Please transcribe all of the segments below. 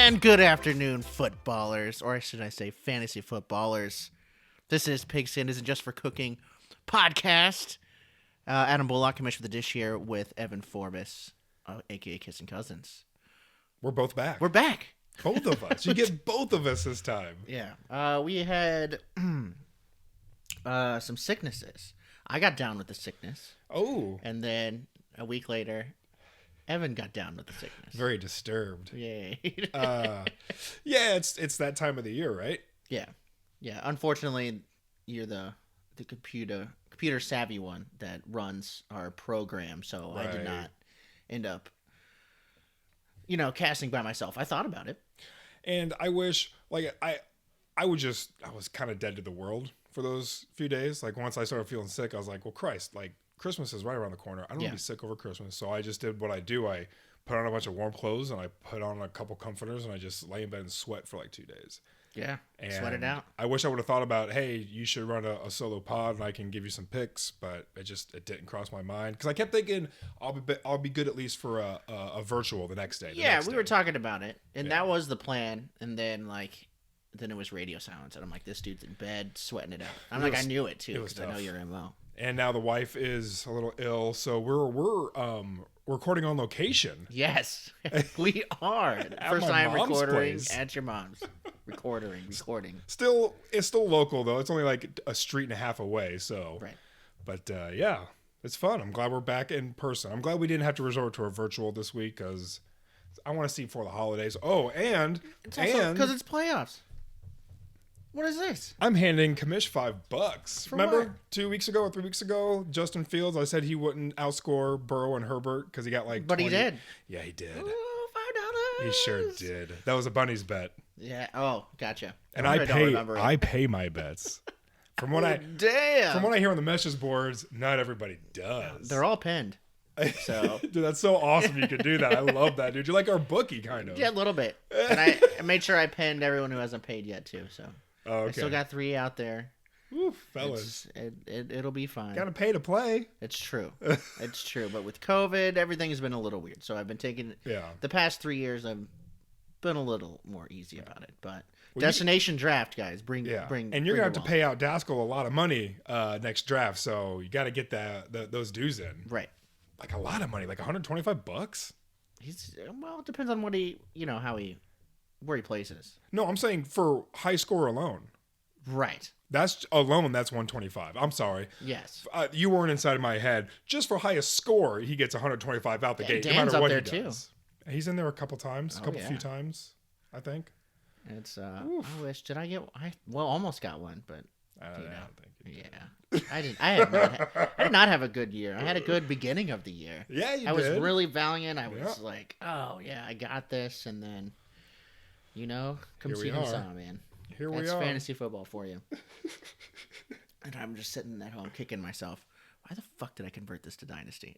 And good afternoon, footballers, or should I say fantasy footballers. This is Pigskin Isn't Just for Cooking podcast. Adam Bullock commissioned the dish here with Evan Forbes, a.k.a. Kissing Cousins. We're both back. We're back. Both of us. You get both of us this time. Yeah. We had some sicknesses. I got down with the sickness. Oh. And then a week later, Evan got down with the sickness. Very disturbed. Yay. Yeah, it's that time of the year, right? Yeah. Unfortunately, you're the computer savvy one that runs our program, so right. I did not end up, casting by myself. I thought about it. And I wish, I was kind of dead to the world for those few days. Like, once I started feeling sick, I was like, well, Christ, Christmas is right around the corner. I don't want to be sick over Christmas. So I just did what I do. I put on a bunch of warm clothes and I put on a couple comforters and I just lay in bed and sweat for 2 days. Yeah, and sweat it out. I wish I would have thought about, hey, you should run a solo pod and I can give you some picks, but it didn't cross my mind because I kept thinking I'll be good at least for a virtual the next day. We were talking about it, and that was the plan. And then then it was radio silence, and I'm like, this dude's in bed sweating it out. I knew it too because I know your MO. And now the wife is a little ill, so we're recording on location. Yes, we are. First time recording at your mom's. Recording. It's still local though. It's only a street and a half away. So, right. But yeah, it's fun. I'm glad we're back in person. I'm glad we didn't have to resort to a virtual this week because I want to see before the holidays. Oh, and because it's playoffs. What is this? I'm handing Kamish $5. Remember what? 2 weeks ago or 3 weeks ago, Justin Fields, I said he wouldn't outscore Burrow and Herbert because he got But 20. he did. Yeah, he did. Ooh, $5. He sure did. That was a bunny's bet. Yeah. Oh, gotcha. And I pay my bets. From what I hear on the message boards, not everybody does. They're all pinned. So dude, that's so awesome you could do that. I love that, dude. You're like our bookie kind of. Yeah, a little bit. And I made sure I pinned everyone who hasn't paid yet too, so okay. I still got 3 out there. Ooh, fellas. It'll be fine. Gotta pay to play. It's true. It's true. But with COVID, everything has been a little weird. So I've been taking the past 3 years I've been a little more easy about it. But destination draft, guys. Bring and you're gonna have to pay out Daskell a lot of money next draft, so you gotta get those dues in. Right. A lot of money, $125. It depends on what where he places. No, I'm saying for high score alone. Right. That's alone. That's 125. I'm sorry. Yes. You weren't inside my head. Just for highest score, he gets 125 out the gate. Dan's no matter what up there he does. He's in there a couple times, few times, I think. It's I wish. Did I get? I almost got one, but I don't think you did. Yeah. I did not have a good year. I had a good beginning of the year. Yeah, you did. I was really valiant. I was like, oh yeah, I got this, and then, come see him saw, man. Here we are. That's fantasy football for you. And I'm just sitting at home kicking myself. Why the fuck did I convert this to Dynasty?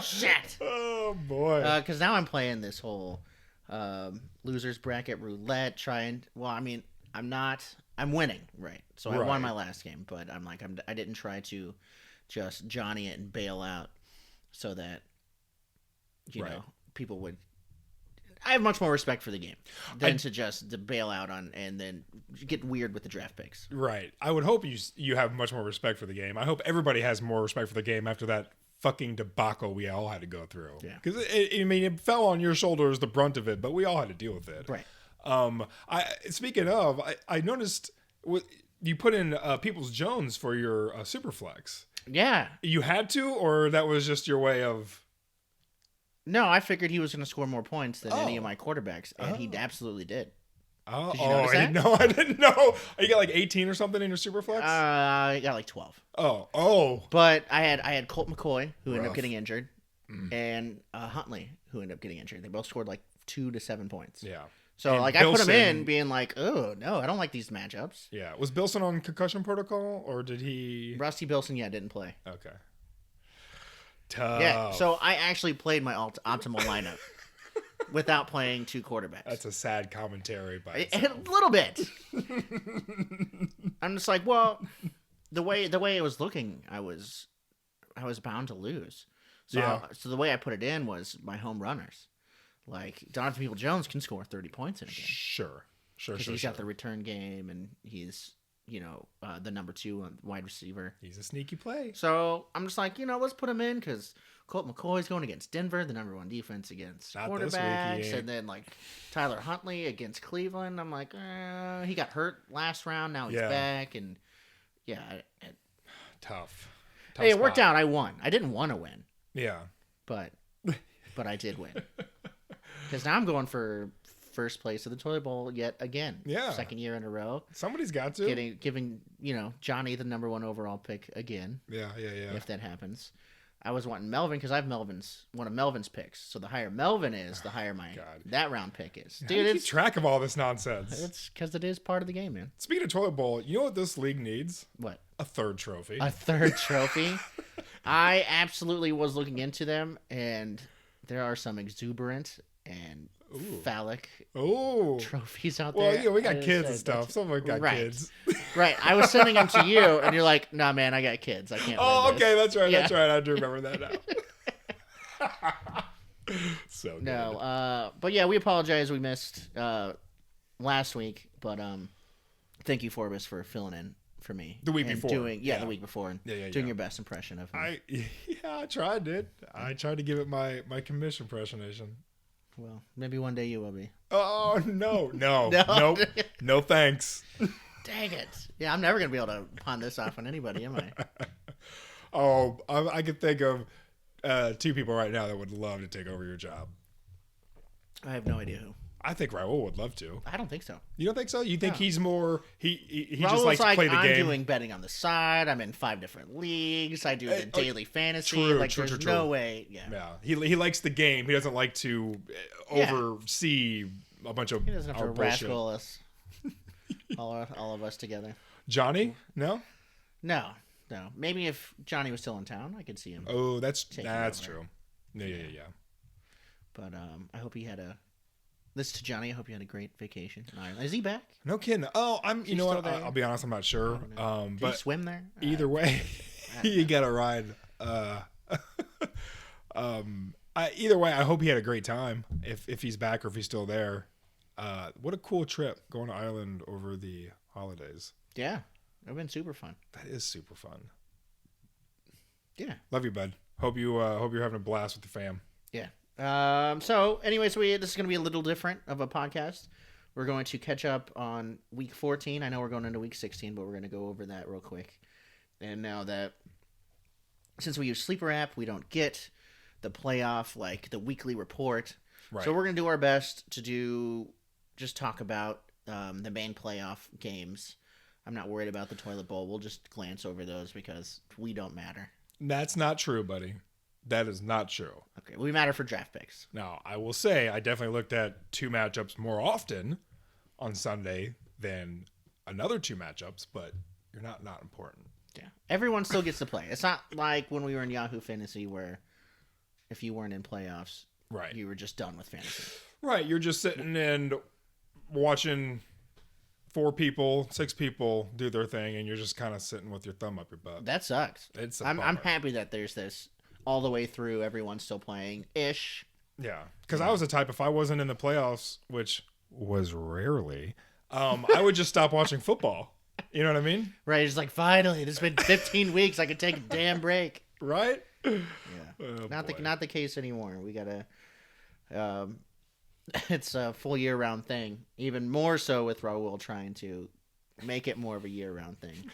Shit. Oh boy. Because now I'm playing this whole losers bracket roulette. I'm winning, right? So I won my last game, but I didn't try to just Johnny it and bail out so that people would. I have much more respect for the game than to bail out on and then get weird with the draft picks. Right. I would hope you have much more respect for the game. I hope everybody has more respect for the game after that fucking debacle we all had to go through. Yeah. Because it fell on your shoulders, the brunt of it, but we all had to deal with it. Right. Speaking of, I noticed you put in Peoples Jones for your Superflex. Yeah. You had to, or that was just your way of? No, I figured he was going to score more points than any of my quarterbacks, and he absolutely did. Oh, did you notice that? I didn't know. You got 18 or something in your Superflex? I got 12. Oh. But I had Colt McCoy, who ended up getting injured, and Huntley, who ended up getting injured. They both scored 2 to 7 points. Yeah. So, I put him in being oh, no, I don't like these matchups. Yeah. Was Bilson on concussion protocol, or did he? Rusty Bilson, didn't play. Okay. Tough. Yeah, so I actually played my optimal lineup without playing 2 quarterbacks. That's a sad commentary by itself. A little bit. I'm just the way it was looking, I was bound to lose. So the way I put it in was my home runners. Like Donovan People-Jones can score 30 points in a game. Sure. Because he's got the return game, and he's, the number 2 wide receiver. He's a sneaky play. So I'm just like, let's put him in because Colt McCoy's going against Denver, the number 1 defense against Not quarterbacks. And then, like, Tyler Huntley against Cleveland. I'm like, he got hurt last round. Now he's back. And, Tough. Hey, it worked out. I won. I didn't want to win. Yeah. But I did win. Because now I'm going for first place of the Toilet Bowl yet again. Yeah. Second year in a row. Somebody's got to. Giving Johnny the number 1 overall pick again. Yeah. If that happens. I was wanting Melvin because I have one of Melvin's picks. So the higher Melvin is, the higher that round pick is. Dude, how do you keep track of all this nonsense? It's because it is part of the game, man. Speaking of Toilet Bowl, you know what this league needs? What? A third trophy. A third trophy? I absolutely was looking into them, and there are some exuberant and phallic trophies out there. Well, we got kids and stuff. Someone got kids. Right. I was sending them to you, and you're like, nah, man, I got kids. I can't. Okay. That's right. Yeah. That's right. I do remember that now. So good. No. But yeah, we apologize. We missed last week, but thank you, Forbes, for filling in for me. The week before. The week before. And doing your best impression of him. I tried it. I tried to give it my commission impersonation. Well, maybe one day you will be. Oh, no. Nope. No thanks. Dang it. Yeah, I'm never going to be able to pawn this off on anybody, am I? I could think of 2 people right now that would love to take over your job. I have no idea who. I think Raul would love to. I don't think so. You don't think so? You think he's more... He Raul's just likes to play the game? I'm doing betting on the side. I'm in 5 different leagues. I do the daily fantasy. True. No way. Yeah. He likes the game. He doesn't like to oversee a bunch of... He doesn't have to rascal us. all of us together. Johnny? No. Maybe if Johnny was still in town, I could see him. Oh, that's true. Yeah. But I hope he had a... This to Johnny. I hope you had a great vacation in Ireland. Is he back? No kidding. Oh, you know what? I'll be honest. I'm not sure. Did he swim there? Either way, you got a ride. Either way, I hope he had a great time. If he's back or if he's still there. What a cool trip going to Ireland over the holidays. Yeah, it's been super fun. That is super fun. Yeah. Love you, bud. Hope you're having a blast with the fam. Yeah. So anyways, this is going to be a little different of a podcast. We're going to catch up on week 14. I know we're going into week 16, but we're going to go over that real quick. And now that since we use Sleeper app, we don't get the playoff, like the weekly report. Right. So we're going to do our best to just talk about the main playoff games. I'm not worried about the Toilet Bowl. We'll just glance over those because we don't matter. That's not true, buddy. That is not true. Okay, we matter for draft picks. Now, I will say I definitely looked at 2 matchups more often on Sunday than another 2 matchups, but you're not important. Yeah. Everyone still gets to play. It's not like when we were in Yahoo Fantasy where if you weren't in playoffs, right, you were just done with fantasy. Right, you're just sitting and watching 6 people do their thing, and you're just kind of sitting with your thumb up your butt. That sucks. I'm happy that there's this all the way through. Everyone's still playing ish. Yeah, because I was the type, if I wasn't in the playoffs, which was rarely, I would just stop watching football. You know what I mean? Right. It's like, finally, it's been 15 weeks. I could take a damn break. Right? Yeah. Oh, not the case anymore. We gotta. It's a full year-round thing. Even more so with Raul trying to make it more of a year-round thing.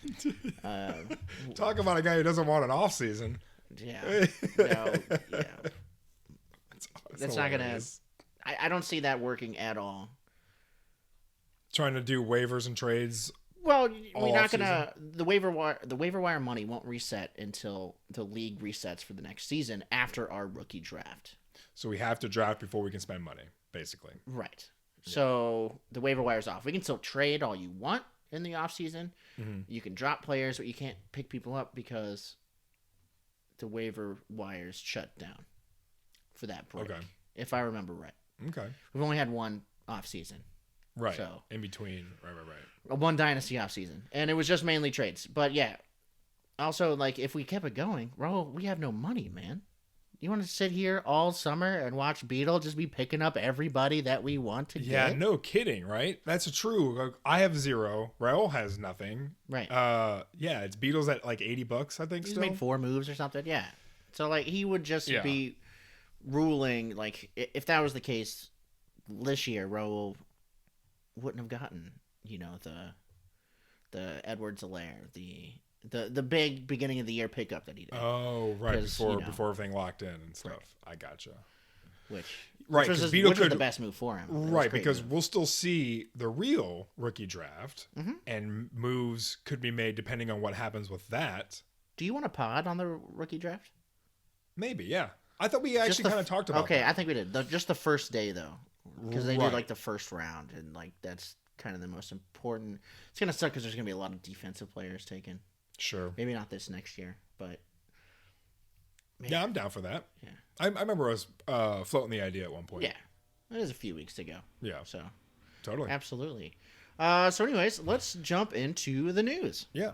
Talk about a guy who doesn't want an off season. Yeah. No. Yeah. That's not gonna. I don't see that working at all. Trying to do waivers and trades. Well, we're not gonna. The waiver wire money won't reset until the league resets for the next season after our rookie draft. So we have to draft before we can spend money, basically. Right. Yeah. So the waiver wire's off. We can still trade all you want in the off season. Mm-hmm. You can drop players, but you can't pick people up because the waiver wire's shut down for that break. Okay. If I remember right. Okay. We've only had one off season. Right. So in between. Right. One dynasty off season. And it was just mainly trades. But yeah. Also, like, if we kept it going, we have no money, man. You want to sit here all summer and watch Beetle just be picking up everybody that we want to Yeah, get? no kidding, right? That's true. Like, I have 0. Raul has nothing. Right. Yeah, it's Beatles at like $80, I think. He's still made 4 moves or something. Yeah. So like he would just Yeah. be ruling. Like if that was the case this year, Raul wouldn't have gotten the Edwards Alaire, the big beginning of the year pickup that he did. Oh, right, 'Cause, before everything locked in and stuff. Right. I gotcha. Which Right, was, 'cause which Beetle was could- the best move for him. It was a Right, great because move. we'll still see the real rookie draft, Mhm. and moves could be made depending on what happens with that. Do you want a pod on the rookie draft? Maybe, yeah. I thought we actually kind of talked about Okay, that. I think we did. Just the first day though, because they Right. did like the first round, and like that's kind of the most important. It's gonna suck because there's gonna be a lot of defensive players taken. Sure. Maybe not this next year, but Yeah, I'm down for that. Yeah. I remember us floating the idea at one point. yeah, it is a few weeks to go. Yeah, So totally. absolutely. Anyways, let's jump into the news. Yeah.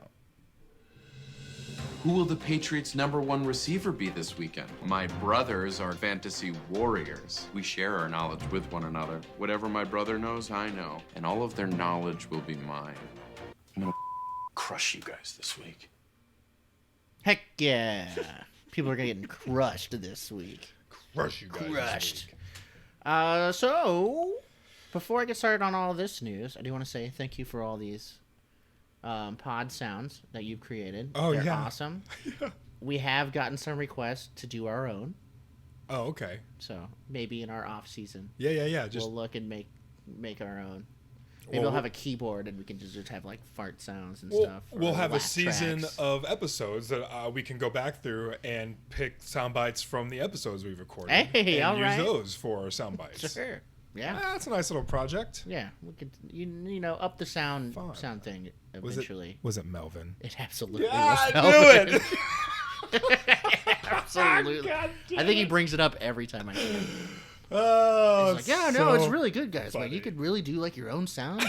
Who will the Patriots' #1 receiver be this weekend? My brothers are fantasy warriors. We share our knowledge with one another. Whatever my brother knows, I know. And all of their knowledge will be mine. I'm gonna crush you guys this week. Heck yeah! People are getting crushed this week. Crush you guys. this Crushed. week. So before I get started on all this news, I do want to say thank you for all these pod sounds that you've created. Oh, They're yeah. awesome. We have gotten some requests to do our own, Oh, okay. so maybe in our off season Yeah. Just we'll look and make our own. Maybe Well, we'll have a keyboard and we can just have like fart sounds and we'll, stuff. or we'll have a laugh season tracks. of episodes that we can go back through and pick sound bites from the episodes we've recorded. Hey, and all use right. those for our sound bites. Sure. Yeah. That's a nice little project. Yeah. We could you know up the sound Fine. thing Was eventually. it Melvin? It absolutely Yeah, was. I knew Melvin. it. Absolutely. God I think he brings it up every time I see him. Oh, He's like, yeah, no, it's so really good, guys. Like, funny. you could really do like your own sound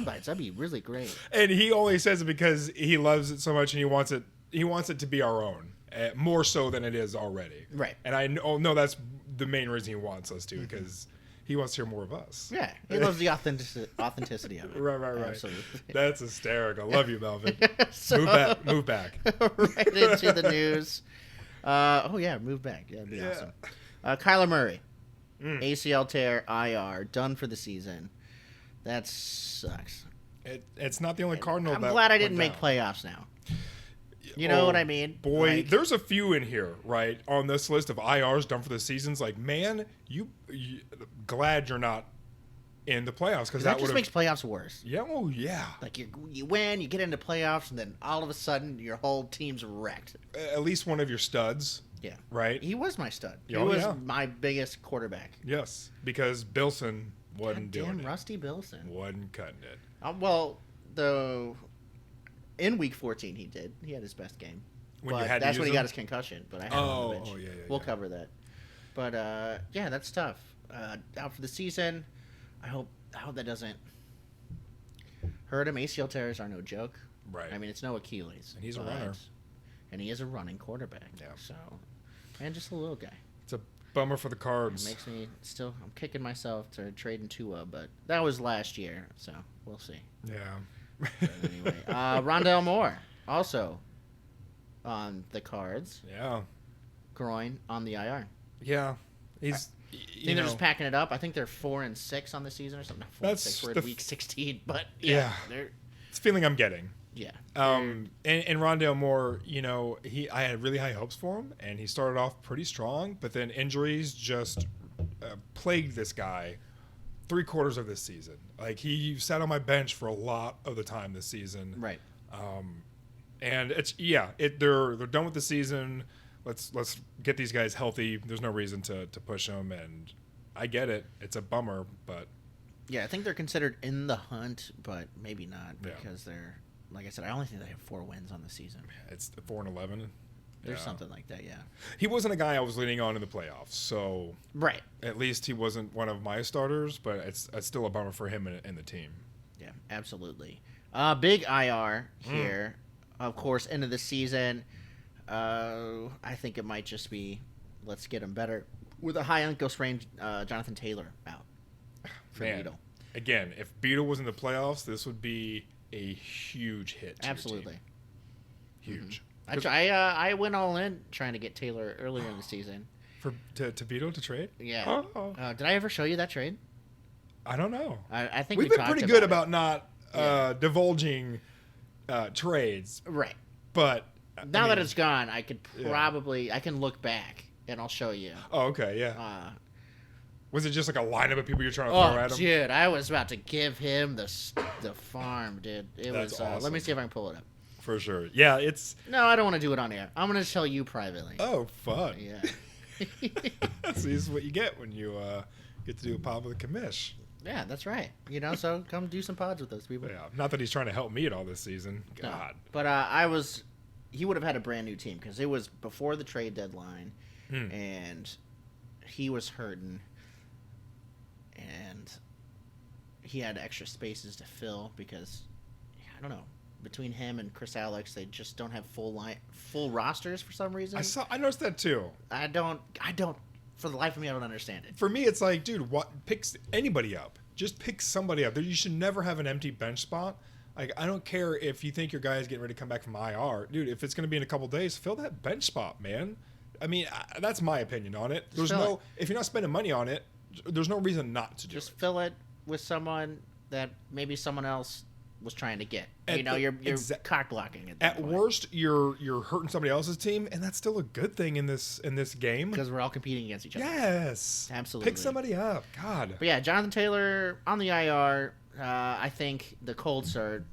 bites. That'd be really great. And he only says it because he loves it so much and he wants it to be our own, more so than it is already. Right. And I know that's the main reason he wants us to, because he wants to hear more of us. Yeah, he loves the authenticity of it. Right. Absolutely. That's hysterical. Love you, Melvin. So, Move back. right into the news. Move back. That'd be Yeah. awesome. Kyler Murray, ACL tear, IR, done for the season. That sucks. It's not the only Cardinal. I'm that glad I went didn't make down. playoffs now. You know Oh, what I mean? Boy, Like, there's a few in here, right, on this list of IRs done for the seasons. Like, man, you glad you're not in the playoffs, because that that just would makes playoffs worse. Yeah, oh yeah. Like you win, you get into playoffs, and then all of a sudden your whole team's wrecked. At least one of your studs, Yeah, right? he was my stud. He Oh, was yeah. my biggest quarterback. Yes, because Bilson wasn't doing Damn, it. Rusty Bilson. Wasn't cutting it. In week 14 he did. He had his best game. When you But had to that's when use he got him? his concussion. But I had him on the bench. yeah. We'll cover that. But yeah, that's tough. Out for the season. I hope that doesn't hurt him. ACL tears are no joke. Right. I mean, it's no Achilles. And he's a but- runner. And he is a running quarterback. Yeah. So, and just a little guy. It's a bummer for the It Cards. makes me still. I'm kicking myself to trading Tua, but that was last year, so we'll see. Yeah. But anyway, Rondell Moore also on the Cards. Yeah. Groin on the IR. Yeah. He's. I think they're just packing it up. I think they're 4-6 on the season or something. Not 4-6. That's We're the at week 16, but yeah, they're It's the feeling I'm getting. yeah. And Rondale Moore, I had really high hopes for him, and he started off pretty strong, but then injuries just plagued this guy 3/4 of this season. Like, he sat on my bench for a lot of the time this season. Right. And they're done with the season. Let's get these guys healthy. There's no reason to push them, and I get it. It's a bummer, but Yeah, I think they're considered in the hunt, but maybe not Yeah. because they're, like I said, I only think they have 4 wins on the season. it's 4-11. There's Yeah. something like that, yeah. He wasn't a guy I was leaning on in the playoffs, so Right. at least he wasn't one of my starters, but it's still a bummer for him and the team. Yeah, absolutely. Big IR here, of course, end of the season. I think it might just be let's get him better. With a high ankle sprain, Jonathan Taylor out for Man, Beetle. again, if Beetle was in the playoffs, this would be a huge hit. To Absolutely. your team. Huge. I went all in trying to get Taylor earlier in the season. To Beetle to trade? Yeah. Oh. Did I ever show you that trade? I don't know. I think We've we been talked pretty good about about not divulging trades, it. Right. but Now that it's gone, I could probably I can look back and I'll show you. Oh, okay, yeah. Was it just like a lineup of people you're trying to throw at him? Dude, I was about to give him the farm, dude. That's awesome. Let me see if I can pull it up. For sure. Yeah, it's. No, I don't want to do it on air. I'm going to tell you privately. Oh, fun. Yeah. See, this is what you get when you get to do a pod with a commish. Yeah, that's right. So come do some pods with us, people. Yeah, not that he's trying to help me at all this season. No. God. But he would have had a brand new team because it was before the trade deadline, and he was hurting, and he had extra spaces to fill because, I don't know, between him and Chris Alex, they just don't have full rosters for some reason. I noticed that too. I don't. For the life of me, I don't understand it. For me, it's like, dude, what? Pick anybody up. Just pick somebody up. You should never have an empty bench spot. Like, I don't care if you think your guy is getting ready to come back from IR, dude. If it's going to be in a couple days, fill that bench spot, man. I mean, that's my opinion on it. If you're not spending money on it, there's no reason not to do it. Just fill it with someone that maybe someone else was trying to get. You're cock blocking at that point. Worst, you're hurting somebody else's team, and that's still a good thing in this game because we're all competing against each other. Yes, absolutely. Pick somebody up. God. But yeah, Jonathan Taylor on the IR. I think the Colts are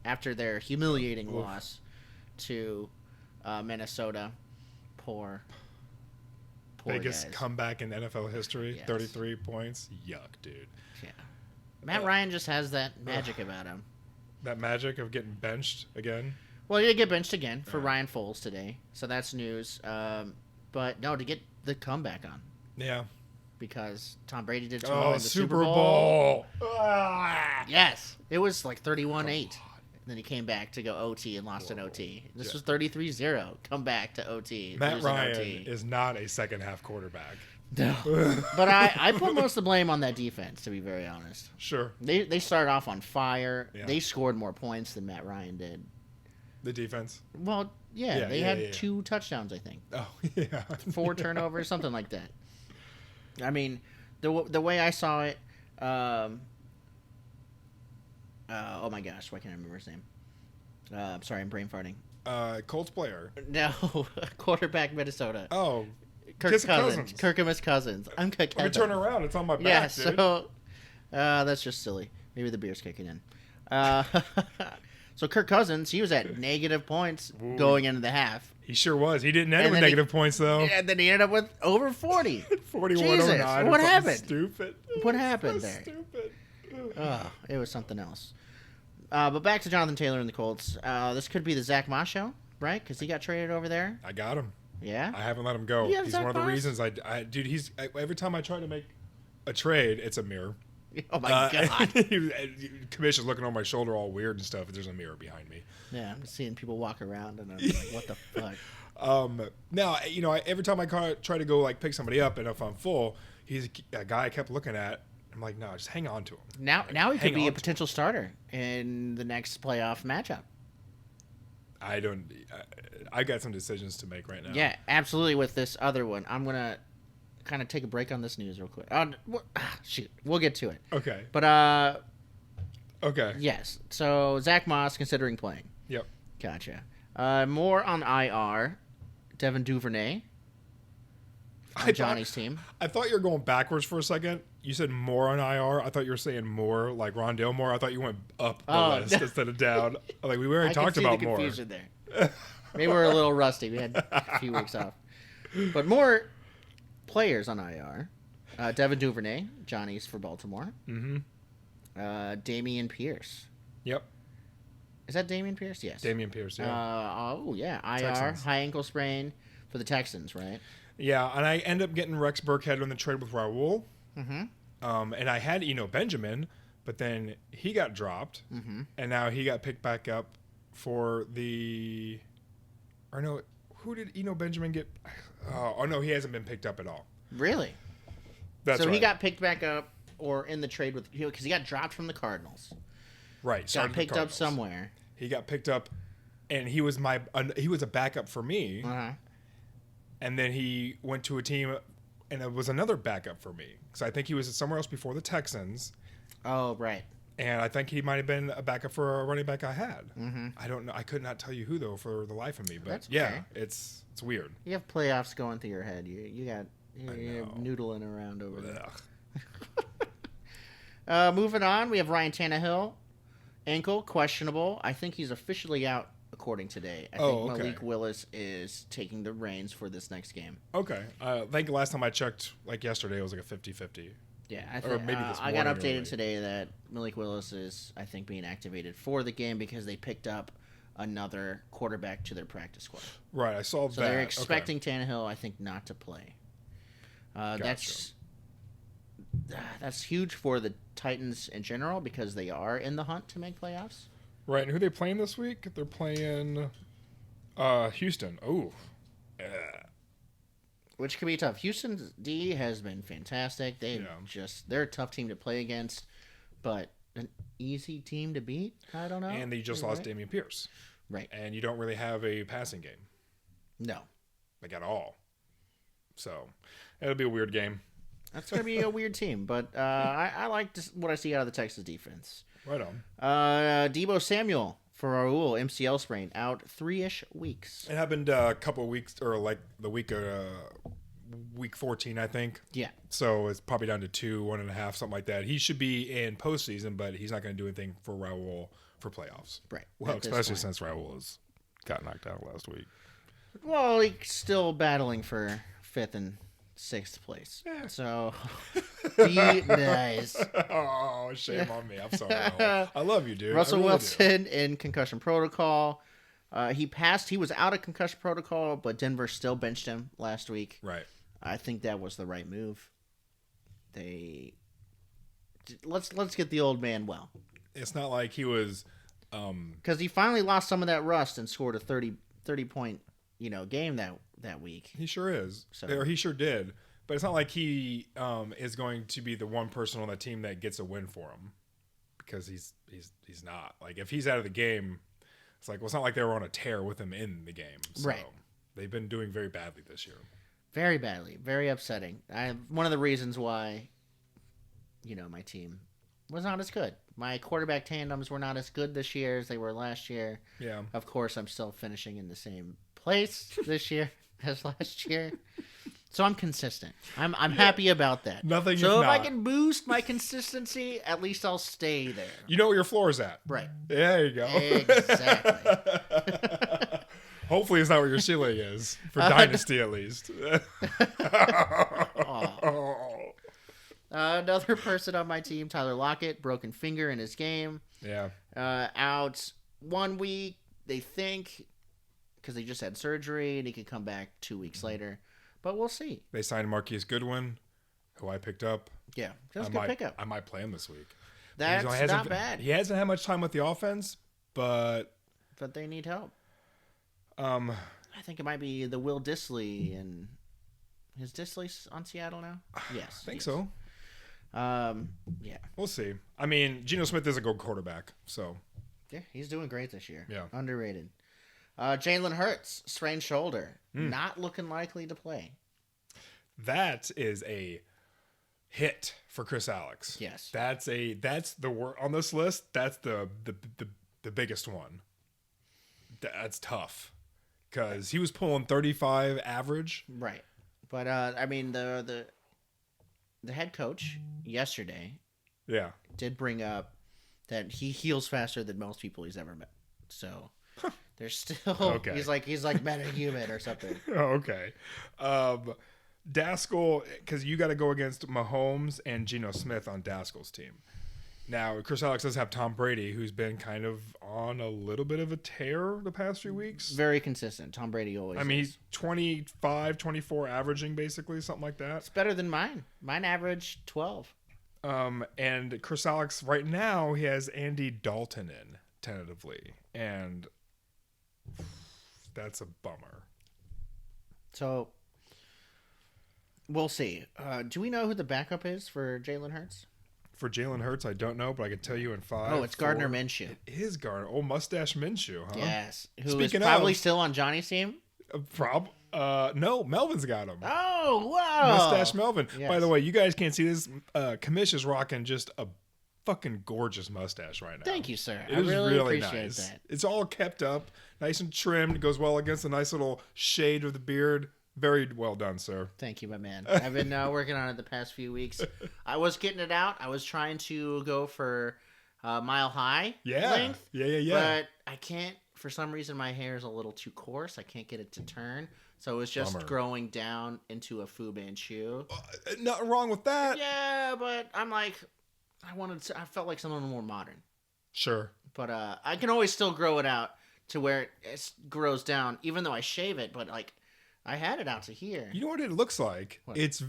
after their humiliating loss to Minnesota. Poor biggest guys. Comeback in NFL history. Yes. 33 points. Yuck, dude. Yeah. Matt Ryan just has that magic about him. That magic of getting benched again. Well, you get benched again for Ryan Foles today, so that's news. But no, to get the comeback on. Yeah. Because Tom Brady did in the Super Bowl. Yes, it was like 31-8. Then he came back to go OT and lost in OT. This was 33-0. Come back to OT. Matt Ryan is not a second half quarterback. No. But I put most of the blame on that defense, to be very honest. Sure. They started off on fire. Yeah. They scored more points than Matt Ryan did. The defense? Well, they had 2 touchdowns, I think. Oh, yeah. 4 turnovers, something like that. I mean, the way I saw it, oh my gosh, why can't I remember his name? I'm sorry, I'm brain farting. Colts player. No, quarterback Minnesota. Oh, Kirk Cousins. Kirkamus Cousins. I'm Kirk Let me turn around. It's on my back, yeah, dude. so that's just silly. Maybe the beer's kicking in. So Kirk Cousins, he was at negative points going into the half. He sure was. He didn't end with negative points, though. And then he ended up with over 40. 41-09. What happened? Stupid. What happened so there? Stupid. Oh, it was something else. But back to Jonathan Taylor and the Colts. This could be the Zach Moss show, right? Because he got traded over there. I got him. Yeah? I haven't let him go. You have He's Zach one of the Moss? reasons dude, every time I try to make a trade, it's a mirror. Oh, my God. Commission's looking on my shoulder all weird and stuff. There's a mirror behind me. Yeah, I'm seeing people walk around, and I'm like, what the fuck? Now, every time I try to go, like, pick somebody up, and if I'm full, he's a guy I kept looking at. I'm like, no, just hang on to him. Now he could be a potential starter in the next playoff matchup. I got some decisions to make right now. Yeah, absolutely. With this other one, I'm gonna kind of take a break on this news real quick. Shoot, we'll get to it. Okay. But Okay. yes. So Zach Moss considering playing. Yep. Gotcha. More on IR. Devin Duvernay on Johnny's team. I thought you were going backwards for a second. You said more on IR. I thought you were saying more, like Rondale Moore. I thought you went up the list instead of down. Like, we already talked about more. I can see the confusion there. Maybe we're a little rusty. We had a few weeks off. But more players on IR. Devin Duvernay, Johnny's for Baltimore. Mm-hmm. Damian Pierce. Yep. Is that Damian Pierce? Yes. Damian Pierce, yeah. IR, Texans. high ankle sprain for the Texans, right? Yeah, and I end up getting Rex Burkhead in the trade with Raul. Mm-hmm. And I had Benjamin, but then he got dropped, and now he got picked back up for the... Or no, who did Eno Benjamin get? Oh no, he hasn't been picked up at all. Really? That's so right. he got picked back up or in the trade with because he got dropped from the Cardinals. Right. Got picked up somewhere. He got picked up, and he was a backup for me. Uh-huh. And then he went to a team, and it was another backup for me. So I think he was somewhere else before the Texans. Oh, right. And I think he might have been a backup for a running back I had. Mm-hmm. I don't know. I could not tell you who though for the life of me. But That's yeah, okay. it's weird. You have playoffs going through your head. You're noodling around over there. Moving on, we have Ryan Tannehill, ankle questionable. I think he's officially out according today. I think Malik Willis is taking the reins for this next game. Okay. I think last time I checked, like yesterday, it was like a 50-50. Yeah, or maybe this I got morning updated early. today that Malik Willis is, I think, being activated for the game because they picked up another quarterback to their practice squad. Right, I saw So that. they're expecting Tannehill, I think, not to play. That's huge for the Titans in general because they are in the hunt to make playoffs. Right, and who they playing this week? They're playing Houston. Oh, Which could be tough. Houston's D has been fantastic. They're a tough team to play against, but an easy team to beat? I don't know. and they just lost Damian Pierce. Right. And you don't really have a passing game, No. like at all. So it'll be a weird game. That's going to be a weird team, but I like what I see out of the Texas defense. Right on. Deebo Samuel for Raul, MCL sprain, out 3-ish weeks. It happened a couple of weeks, or like the week 14, I think. Yeah. So it's probably down to 2, 1.5, something like that. He should be in postseason, but he's not going to do anything for Raul for playoffs. Right. Well, at this especially point. since Raul got knocked out last week. Well, he's still battling for 5th and 6th place. Yeah. So, be nice. Oh, shame on me. I'm sorry. Raul. I love you, dude. Russell I really Wilson in concussion protocol. He passed. He was out of concussion protocol, but Denver still benched him last week. do. Right. I think that was the right move. Let's get the old man well, It's not like he was. because he finally lost some of that rust and scored a 30 point game that week. He sure is. So- Or he sure did. But it's not like he is going to be the one person on the team that gets a win for him, because he's not. Like if he's out of the game, it's like, well, it's not like they were on a tear with him in the game. So Right. They've been doing very badly this year. Very badly, very upsetting. One of the reasons why, my team was not as good. My quarterback tandems were not as good this year as they were last year. Yeah. Of course, I'm still finishing in the same place this year as last year. So I'm consistent. I'm happy about that. Nothing So if if I not. can boost my consistency, at least I'll stay there. You know where your floor is at. Right. There you go. Exactly. Hopefully it's not where your ceiling is. For Dynasty, at least. Another person on my team, Tyler Lockett, broken finger in his game. Yeah. Out 1 week, they think, because he just had surgery and he could come back 2 weeks later. But we'll see. They signed Marquise Goodwin, who I picked up. Yeah, just a good pickup. I might play him this week. That's not bad. He hasn't had much time with the offense, but But they need help. um, I think it might be the Will Dissly, and is Dissly on Seattle now? Yes. I think yes. so. Yeah. We'll see. I mean, Geno Smith is a good quarterback, so Yeah, he's doing great this year. Yeah. Underrated. Jalen Hurts, sprained shoulder. Not looking likely to play. that is a hit for Chris Alex. Yes. That's the word on this list. That's the biggest one. That's tough, because he was pulling 35 average. Right. But, I mean, the head coach yesterday Yeah. did bring up that he heals faster than most people he's ever met. So there's still Okay. he's like metahuman or something. Oh, okay. Daskell, because you got to go against Mahomes and Geno Smith on Daskell's team. Now, Chris Alex does have Tom Brady, who's been kind of on a little bit of a tear the past few weeks. Very consistent. Tom Brady always. I mean, is. he's 25, 24 averaging, basically, something like that. It's better than mine. Mine averaged 12. And Chris Alex, right now, he has Andy Dalton in, tentatively. And that's a bummer. So we'll see. Do we know who the backup is for Jalen Hurts? For Jalen Hurts, I don't know, but I can tell you in 5. Oh, it's Gardner Minshew. It is Gardner. Oh, Mustache Minshew, huh? Yes. Who Speaking is probably of- still on Johnny's team? No, Melvin's got him. Oh, wow. Mustache Melvin. Yes. By the way, you guys can't see this. Kamish is rocking just a fucking gorgeous mustache right now. Thank you, sir. It I is really appreciate nice. that. It's all kept up, nice and trimmed. It goes well against the nice little shade of the beard. Very well done, sir. Thank you, my man. I've been working on it the past few weeks. I was getting it out. I was trying to go for mile high length. Yeah. But I can't, for some reason, my hair is a little too coarse. I can't get it to turn. So it was just Bummer. growing down into a Fu Manchu. Nothing wrong with that. Yeah, but I'm like, I felt like something more modern. Sure. But I can always still grow it out to where it grows down, even though I shave it. But like, I had it out to here. You know what it looks like? What? It's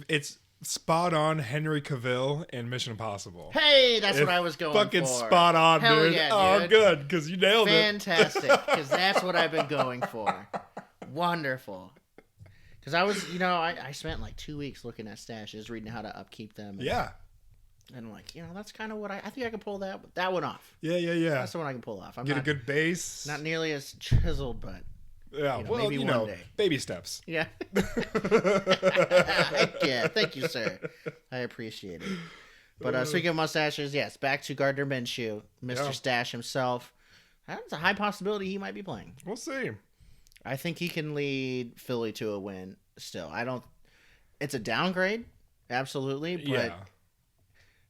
spot on Henry Cavill in Mission Impossible. Hey, that's It's what I was going fucking for. spot on, Hell dude. yeah, Oh, dude. good, because you nailed it. Fantastic, because that's what I've been going for. Wonderful. Because I was, I spent like 2 weeks looking at stashes, reading how to upkeep them. Yeah. And I'm like, that's kind of what I think I can pull that one off. Yeah. That's the one I can pull off. I'm Get not, a good base. not nearly as chiseled, but Yeah, well, maybe one day. baby steps. yeah. Heck yeah. Thank you, sir. I appreciate it. But speaking of mustaches, yes, back to Gardner Minshew, Mr. Yeah. Stash himself. That's a high possibility he might be playing. We'll see. I think he can lead Philly to a win still. It's a downgrade, absolutely, but Yeah.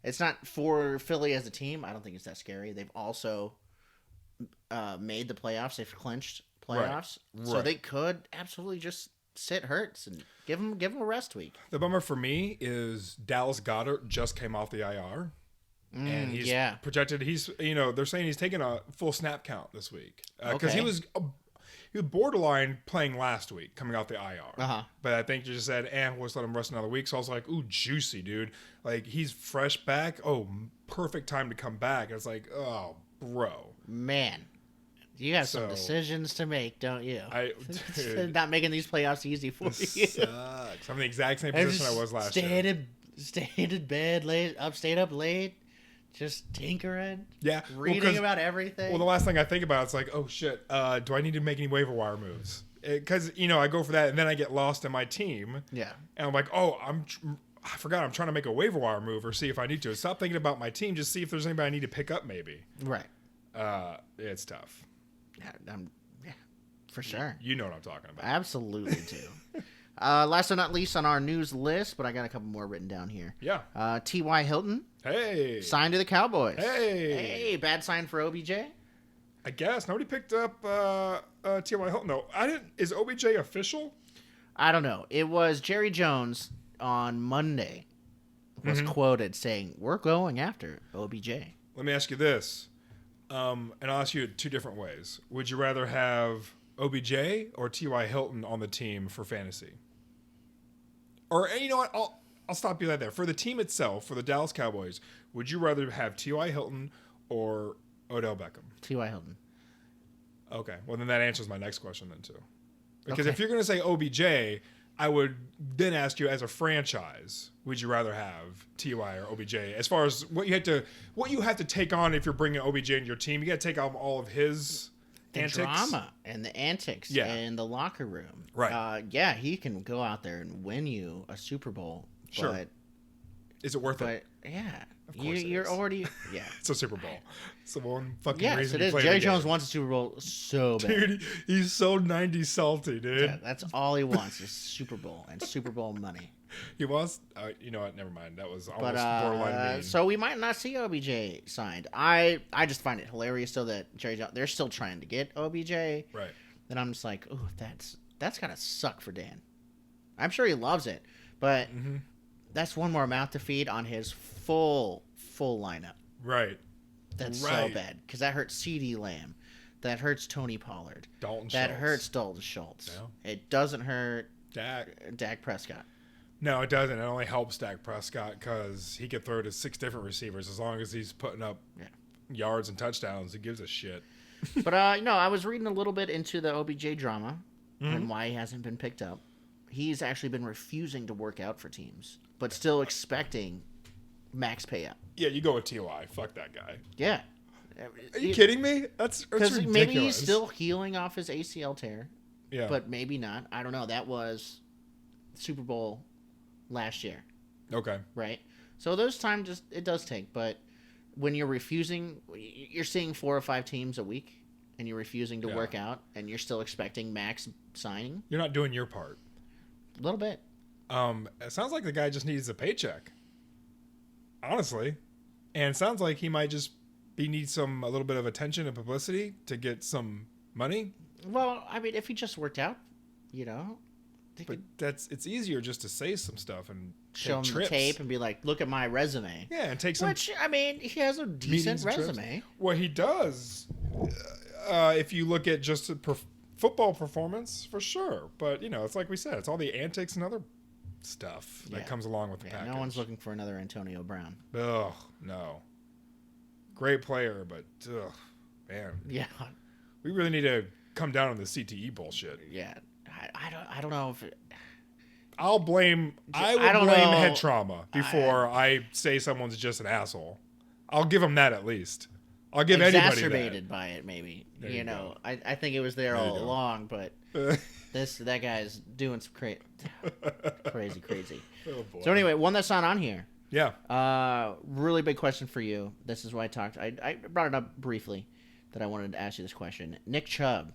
it's not for Philly as a team. I don't think it's that scary. They've also made the playoffs. They've clinched playoffs. So Right. they could absolutely just sit Hurts and give him a rest week. The bummer for me is Dallas Goedert just came off the IR. And he's yeah. projected. They're saying he's taking a full snap count this week because he Okay. was borderline playing last week coming off the IR. Uh-huh. But I think you just said, we'll just let him rest another week. So I was like, ooh, juicy, dude. Like he's fresh back. Oh, perfect time to come back. And it's like, oh, bro. Man, you have some So- decisions to make, don't you? Dude, Not making these playoffs easy for this you. sucks. I'm in the exact same I position I just was last stayed year. in bed late, stayed up late, just tinkering, Yeah, reading about everything. Well, the last thing I think about is like, oh shit, do I need to make any waiver wire moves? Because I go for that and then I get lost in my team. yeah, And I'm like, oh, I forgot I'm trying to make a waiver wire move or see if I need to. Stop thinking about my team. Just see if there's anybody I need to pick up maybe. right. It's tough. Yeah, for sure. You know what I'm talking about. Absolutely do. Last but not least on our news list, but I got a couple more written down here. Yeah. T.Y. Hilton Hey. signed to the Cowboys. Hey. Hey, bad sign for OBJ? I guess nobody picked up T.Y. Hilton though. Is OBJ official? I don't know. It was Jerry Jones on Monday was quoted saying, "We're going after OBJ." Let me ask you this. And I'll ask you it 2 different ways. Would you rather have OBJ or T.Y. Hilton on the team for fantasy? Or you know what? I'll stop you right there. For the team itself, for the Dallas Cowboys, would you rather have T.Y. Hilton or Odell Beckham? T.Y. Hilton. Okay. Well, then that answers my next question then too. Because Okay. if you're going to say OBJ, I would then ask you as a franchise, would you rather have T.Y. or OBJ? As far as what you have to take on if you're bringing OBJ into your team, you got to take on all of his The antics. drama and the antics Yeah. and the locker room. Right. Yeah, he can go out there and win you a Super Bowl. Sure. But, Is it worth it? yeah. course it You're is. already... Yeah. It's a Super Bowl. It's the one fucking Yes, reason it you is. play Jerry the game. Jones wants a Super Bowl so bad. Dude, he's so 90s salty, dude. Yeah, that's all he wants is Super Bowl and Super Bowl money. He wants. You know what? Never mind. That was almost But borderline mean. so we might not see OBJ signed. I just find it hilarious though that Jerry Jones, they're still trying to get OBJ. Right. And I'm just like, oh, that's gotta suck for Dan. I'm sure he loves it, but that's one more mouth to feed on his full lineup. Right. That's Right. so bad because that hurts CeeDee Lamb, that hurts Tony Pollard, Dalton that Schultz. hurts Dalton Schultz. Yeah. It doesn't hurt Dak. Dak Prescott. No, it doesn't. It only helps Dak Prescott because he can throw to 6 different receivers as long as he's putting up yards and touchdowns. He gives a shit. But I was reading a little bit into the OBJ drama and why he hasn't been picked up. he's actually been refusing to work out for teams, but still expecting max payout. Yeah, you go with T.Y. Fuck that guy. Yeah. Are you kidding me? That's ridiculous. Maybe he's still healing off his ACL tear. Yeah. But maybe not. I don't know. That was Super Bowl last year. Okay. Right? So those times, it does take. But when you're refusing, you're seeing 4 or 5 teams a week, and you're refusing to work out, and you're still expecting max signing. You're not doing your part. A little bit. It sounds like the guy just needs a paycheck. Honestly. And it sounds like he might just need a little bit of attention and publicity to get some money. Well, I mean, if he just worked out, you know. But it's easier just to say some stuff and show him the tape and be like, look at my resume. Yeah, and take some. Which, I mean, he has a decent resume. Well, he does. If you look at just football performance, for sure. But, you know, it's like we said, it's all the antics and other stuff that comes along with the package. No one's looking for another Antonio Brown. Ugh, no. Great player, but, ugh, man. Yeah. We really need to come down on the CTE bullshit. Yeah. I don't know if I would blame head trauma before I say someone's just an asshole. I'll give them that at least. I'll give anybody that. Exacerbated by it, maybe. You know, I think it was there all along, but that guy's doing some crazy. Oh, boy. So anyway, one that's not on here. Yeah. Really big question for you. This is why I brought it up briefly that I wanted to ask you this question. Nick Chubb.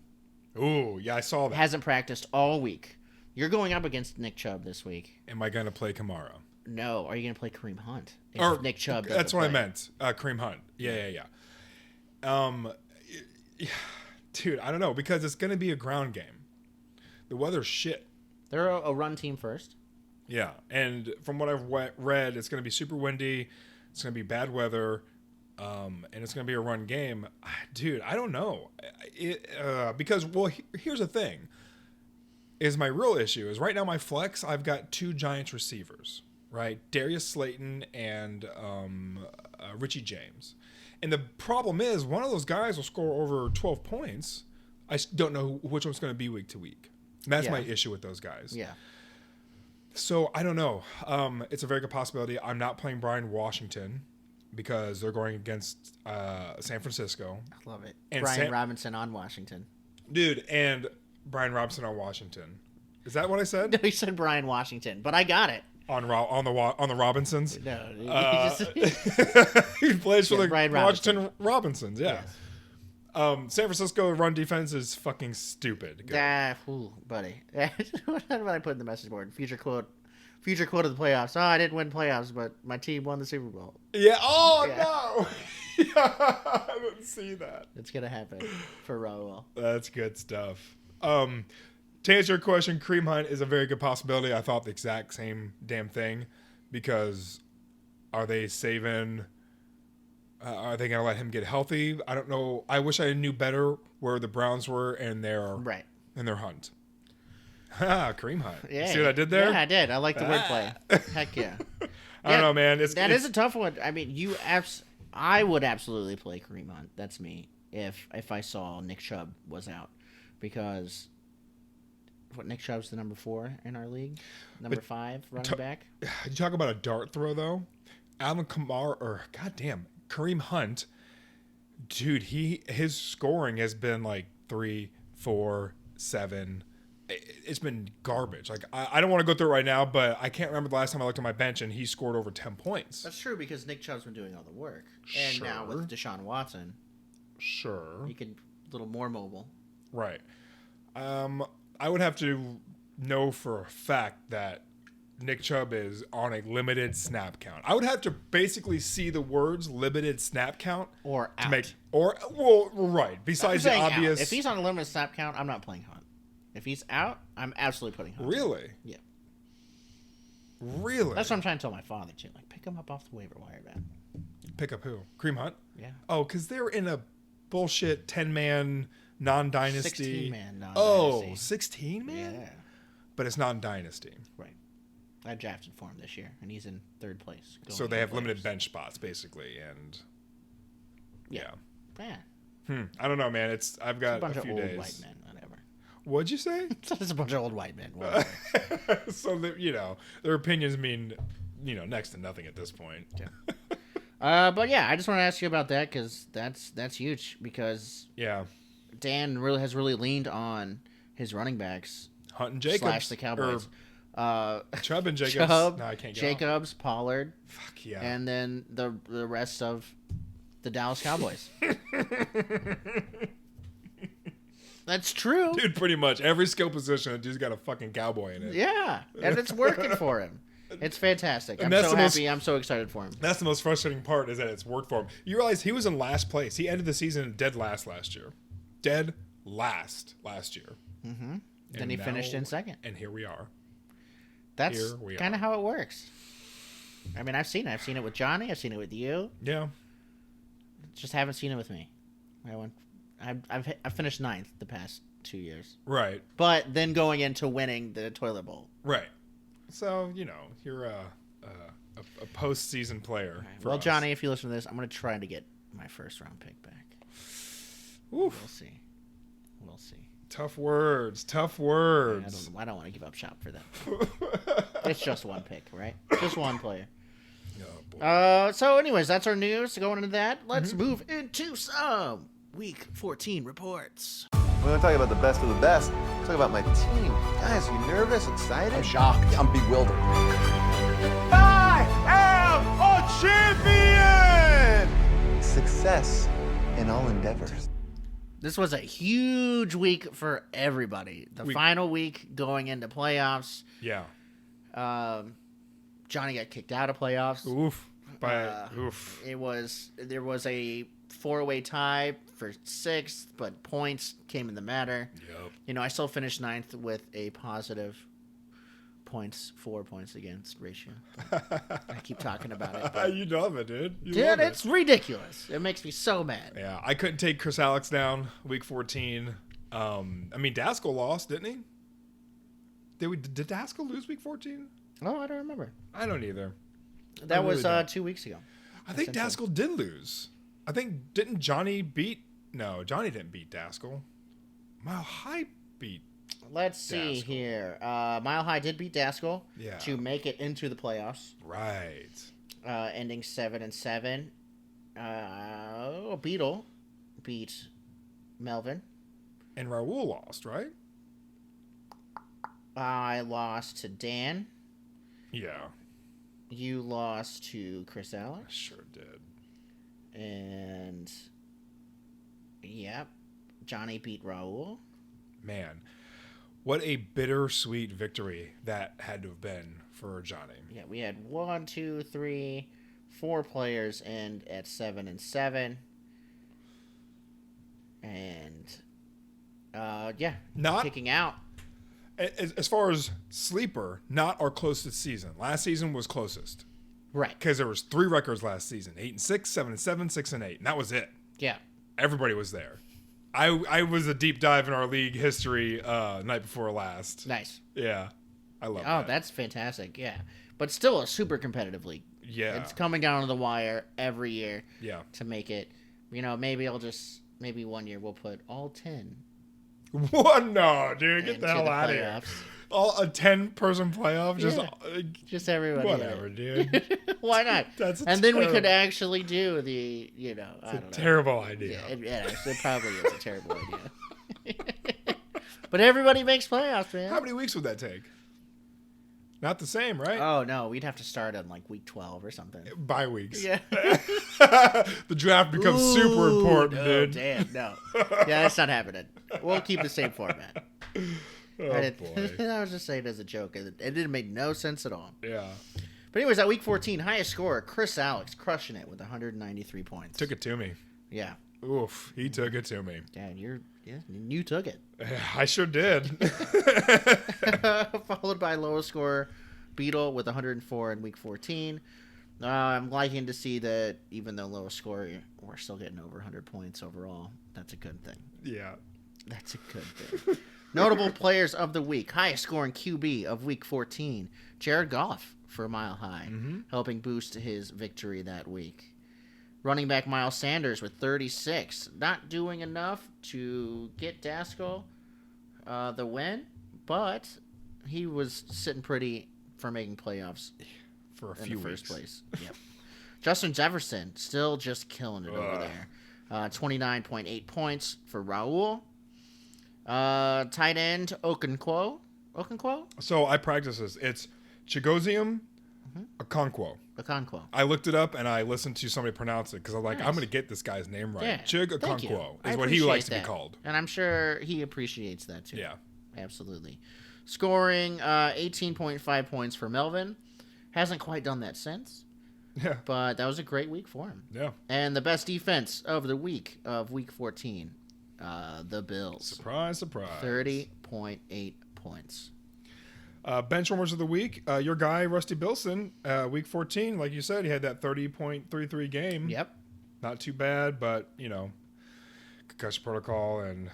Ooh, yeah, I saw that. Hasn't practiced all week. You're going up against Nick Chubb this week. Am I going to play Kamara? No. Are you going to play Kareem Hunt? Or Nick Chubb. That's what I meant. Kareem Hunt. Yeah. Dude, I don't know, because it's going to be a ground game. The weather's shit. They're a run team first. Yeah, and from what I've read, it's going to be super windy. It's going to be bad weather. And it's going to be a run game. Dude, I don't know. Because, well, here's the thing. Is my real issue is right now my flex, I've got 2 Giants receivers, right? Darius Slayton and Richie James. And the problem is one of those guys will score over 12 points. I don't know which one's going to be week to week. And that's my issue with those guys. Yeah. So I don't know. It's a very good possibility. I'm not playing Brian Washington because they're going against San Francisco. I love it. And Brian Robinson on Washington. Dude, and Brian Robinson on Washington. Is that what I said? No, he said Brian Washington, but I got it. On the Robinsons? No. He plays for the Brian Washington Robinsons, yeah. Yes. San Francisco run defense is fucking stupid. Buddy. What did I put in the message board? Future quote of the playoffs. Oh, I didn't win playoffs, but my team won the Super Bowl. Yeah. Oh, no. I didn't see that. It's going to happen for Raul. That's good stuff. To answer your question, Kareem Hunt is a very good possibility. I thought the exact same damn thing because are they saving... are they going to let him get healthy? I don't know. I wish I knew better where the Browns were and their Hunt. Kareem Hunt. Yeah. See what I did there? Yeah, I did. I like the wordplay. Heck yeah. I don't know, man. It's a tough one. I mean, I would absolutely play Kareem Hunt. That's me. If I saw Nick Chubb was out, because Nick Chubb's the number 4 in our league, number 5 running back. You talk about a dart throw though. Alvin Kamara or goddamn Kareem Hunt, dude. His scoring has been like 3, 4, 7. It's been garbage. Like I don't want to go through it right now, but I can't remember the last time I looked at my bench and he scored over 10 points. That's true because Nick Chubb's been doing all the work, and now with Deshaun Watson, he could a little more mobile. Right. I would have to know for a fact that Nick Chubb is on a limited snap count. I would have to basically see the words limited snap count or out. Right. Besides the obvious. Out. If he's on a limited snap count, I'm not playing Hunt. If he's out, I'm absolutely putting Hunt. Really? Yeah. Really? That's what I'm trying to tell my father too. Like, pick him up off the waiver wire, man. Pick up who? Kareem Hunt? Yeah. Oh, because they're in a bullshit 10-man non-dynasty. 16-man non-dynasty. Oh, 16-man? Yeah. But it's non-dynasty. Right. I drafted for him this year, and he's in 3rd place. So they have limited bench spots, basically, and yeah. I don't know, man. I've got a bunch a few of old days. white men, whatever. What'd you say? It's a bunch of old white men. So that, their opinions mean, next to nothing at this point. Yeah. But yeah, I just want to ask you about that because that's huge because Dan has really leaned on his running backs. Hunt and Jacobs. / the Cowboys. Chubb and Jacobs. Chubb, no, I can't get Jacobs, off. Pollard. Fuck yeah. And then the rest of the Dallas Cowboys. That's true. Dude, pretty much every skill position, a dude's got a fucking cowboy in it. Yeah, and it's working for him. It's fantastic. I'm so happy. I'm so excited for him. That's the most frustrating part is that it's worked for him. You realize he was in last place. He ended the season dead last year. Dead last year. Mm-hmm. Then he finished in second. And here we are. That's kind of how it works. I mean, I've seen it. I've seen it with Johnny. I've seen it with you. Yeah. Just haven't seen it with me. I've finished 9th the past 2 years. Right. But then going into winning the toilet bowl. Right. So, you're a postseason player. Right. Well, Johnny, if you listen to this, I'm going to try to get my first round pick back. Oof. We'll see. Tough words. I don't want to give up shop for that. It's just one pick, right? Just one player. Oh, boy. So anyways, that's our news. Going into that, let's move into some Week 14 reports. We're going to talk about the best of the best. Let's talk about my team. Guys, you nervous, excited? I'm shocked. I'm bewildered. I am a champion! Success in all endeavors. This was a huge week for everybody. The final week going into playoffs. Yeah. Johnny got kicked out of playoffs. Oof. Oof. There was a 4-way tie for 6th, but points came in the matter. Yep. I still finished 9th with a positive 4 points against ratio. I keep talking about it. But You love it, dude. it's ridiculous. It makes me so mad. Yeah, I couldn't take Chris Alex down week 14. Daskell lost, didn't he? Did Daskell lose week 14? Oh, I don't remember. I don't either. That was don't. 2 weeks ago. I think Daskell did lose. I think, didn't Johnny beat... No, Johnny didn't beat Daskell. Mile High beat Let's see Daskell. here. Mile High did beat Daskell Yeah. to make it into the playoffs. Right. Ending 7-7. Beetle beat Melvin. And Raul lost, right? I lost to Dan. Yeah. You lost to Chris I Alex. sure did. And Johnny beat Raul. Man, what a bittersweet victory that had to have been for Johnny. Yeah, we had 1, 2, 3, 4 players end at 7-7. And Not kicking out. as far as sleeper, not our closest season. Last season was closest Right. because there was 3 records last season: 8-6, 7-7, 6-8, and that was it. Yeah. Everybody was there. I was a deep dive in our league history night before last. Nice. Yeah, I love Oh, that. that's fantastic. Yeah. But still a super competitive league. Yeah. It's coming down to the wire every year Yeah. to make it. Maybe one year we'll put all 10 What? No, dude, get into the hell out of here. playoffs. All a 10-person playoff, just Yeah. Just everybody. whatever, dude. Why not? That's a and then we terrible- could actually do the, I It's a don't know. terrible idea. Yeah, it probably is a terrible idea. But everybody makes playoffs, man. How many weeks would that take? Not the same, right? Oh, no. We'd have to start on like week 12 or something. Bye weeks. Yeah. The draft becomes super important, Oh, dude. damn. No. Yeah, that's not happening. We'll keep the same format. Oh, I boy. was just saying it as a joke. It didn't make no sense at all. Yeah. But anyways, at week 14, highest scorer, Chris Alex, crushing it with 193 points. Took it to me. Yeah. Oof. He took it to me. Dan, you took it. I sure did. Followed by lowest scorer, Beetle with 104 in week 14. I'm liking to see that even though lowest scorer, we're still getting over 100 points overall. That's a good thing. Yeah. That's a good thing. Notable players of the week. Highest scoring QB of week 14, Jared Goff for Mile High, helping boost his victory that week. Running back Miles Sanders with 36. Not doing enough to get Daskell. the win, but he was sitting pretty for making playoffs for a in few the first weeks. place. Yep. Justin Jefferson still just killing it over there. 29.8 points for Raul. Tight end Okonkwo. So I practice this. It's Chigoziem Okonkwo. Okonkwo. I looked it up and I listened to somebody pronounce it because I'm like, Nice. I'm going to get this guy's name right. Yeah. Chig Thank you. Okonkwo I is what he appreciate likes to that. be called. And I'm sure he appreciates that too. Yeah. Absolutely. Scoring 18.5 points for Melvin. Hasn't quite done that since, Yeah. but that was a great week for him. Yeah. And the best defense of the week, of week 14, the Bills. Surprise, surprise. 30.8 points. Bench warmers of the week. Your guy, Rusty Bilson, week 14, like you said, he had that 30.33 game. Yep. Not too bad, but, concussion protocol and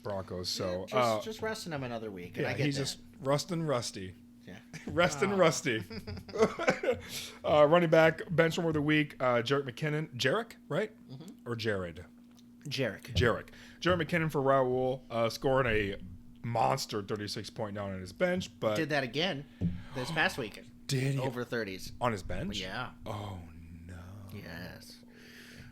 Broncos. So, just resting him another week. And yeah, I get he's that. just rusting rusty. Yeah. Resting rusty. Running back, bench warmer of the week, Jarek McKinnon. Jarek, right? Or Jared? Jarek. Jarek McKinnon for Raul, scoring a monster 36-point down on his bench, but Did that again this past weekend. Did he? Over 30s. on his bench? Yeah. Oh no. Yes.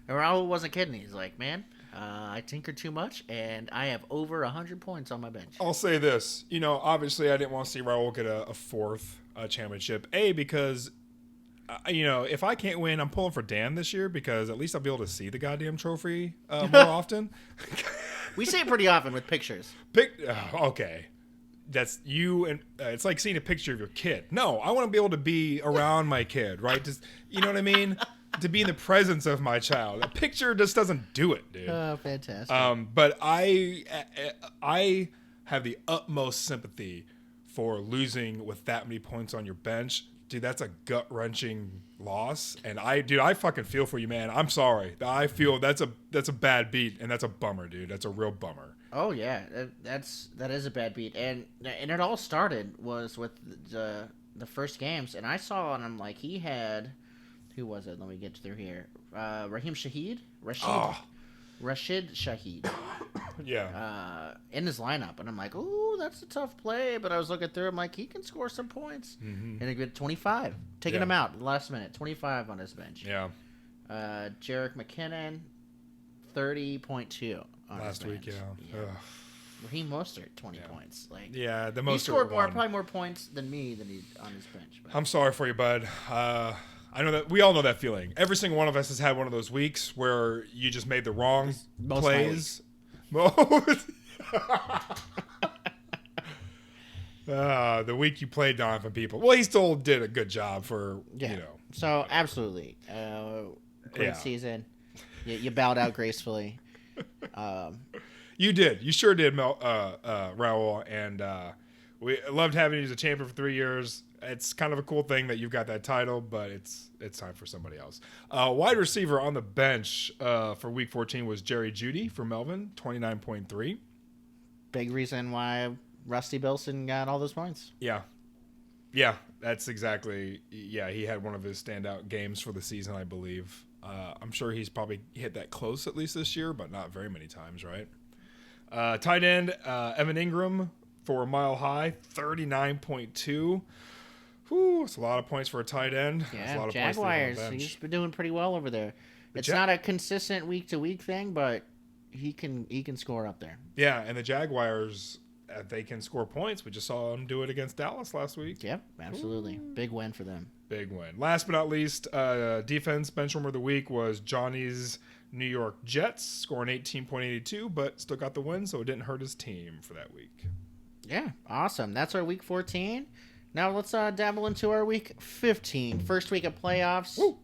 And Raul wasn't kidding. He's like, man, I tinkered too much, and I have over 100 points on my bench. I'll say this, obviously I didn't want to see Raul get a fourth championship. Because, if I can't win, I'm pulling for Dan this year because at least I'll be able to see the goddamn trophy more often. We say it pretty often with pictures. Okay. That's you, and it's like seeing a picture of your kid. No, I want to be able to be around my kid, right? Just, you know what I mean? To be in the presence of my child. A picture just doesn't do it, dude. Oh, fantastic. But I have the utmost sympathy for losing with that many points on your bench. Dude, that's a gut-wrenching loss. And I fucking feel for you, man. I'm sorry. I feel that's a bad beat, and that's a bummer, dude. That's a real bummer. Oh yeah, that is a bad beat, and it all started was with the first games, and I saw, and I'm like, he had, who was it? Let me get through here. Rashid Shaheed. Yeah. In his lineup, and I'm like, ooh, that's a tough play, but I was looking through, I'm like, he can score some points, and he got 25, taking Yeah. him out last minute, 25 on his bench. Yeah. Jarek McKinnon, 30.2 on Last his week, bench. yeah. Ugh. Raheem Mostert, 20 points. Like, Yeah, the he most scored probably more points than me than he on his bench. But. I'm sorry for you, bud. I know that we all know that feeling. Every single one of us has had one of those weeks where you just made the wrong Most plays. The week you played Donovan people. Well, he still did a good job for So absolutely, great Yeah. season. You bowed out gracefully. You did. You sure did, Raul. And we loved having you as a champion for 3 years. It's kind of a cool thing that you've got that title, but it's time for somebody else. Wide receiver on the bench for Week 14 was Jerry Jeudy for Melvin, 29.3. Big reason why Rusty Bilson got all those points. Yeah, that's exactly. Yeah, he had one of his standout games for the season, I believe. I'm sure he's probably hit that close at least this year, but not very many times, right? Tight end, Evan Ingram for Mile High, 39.2. Whew, it's a lot of points for a tight end. That's a Yeah, lot of points to leave on the Jaguars. bench. He's been doing pretty well over there. It's not a consistent week to week thing, but he can score up there. Yeah, and the Jaguars, they can score points. We just saw them do it against Dallas last week. Yep, absolutely. Big win for them. Big win. Last but not least, defense bench warmer of the week was Johnny's New York Jets, scoring 18.82, but still got the win, so it didn't hurt his team for that week. Yeah, awesome. That's our week 14. Now let's dabble into our week 15. First week of playoffs. Woo!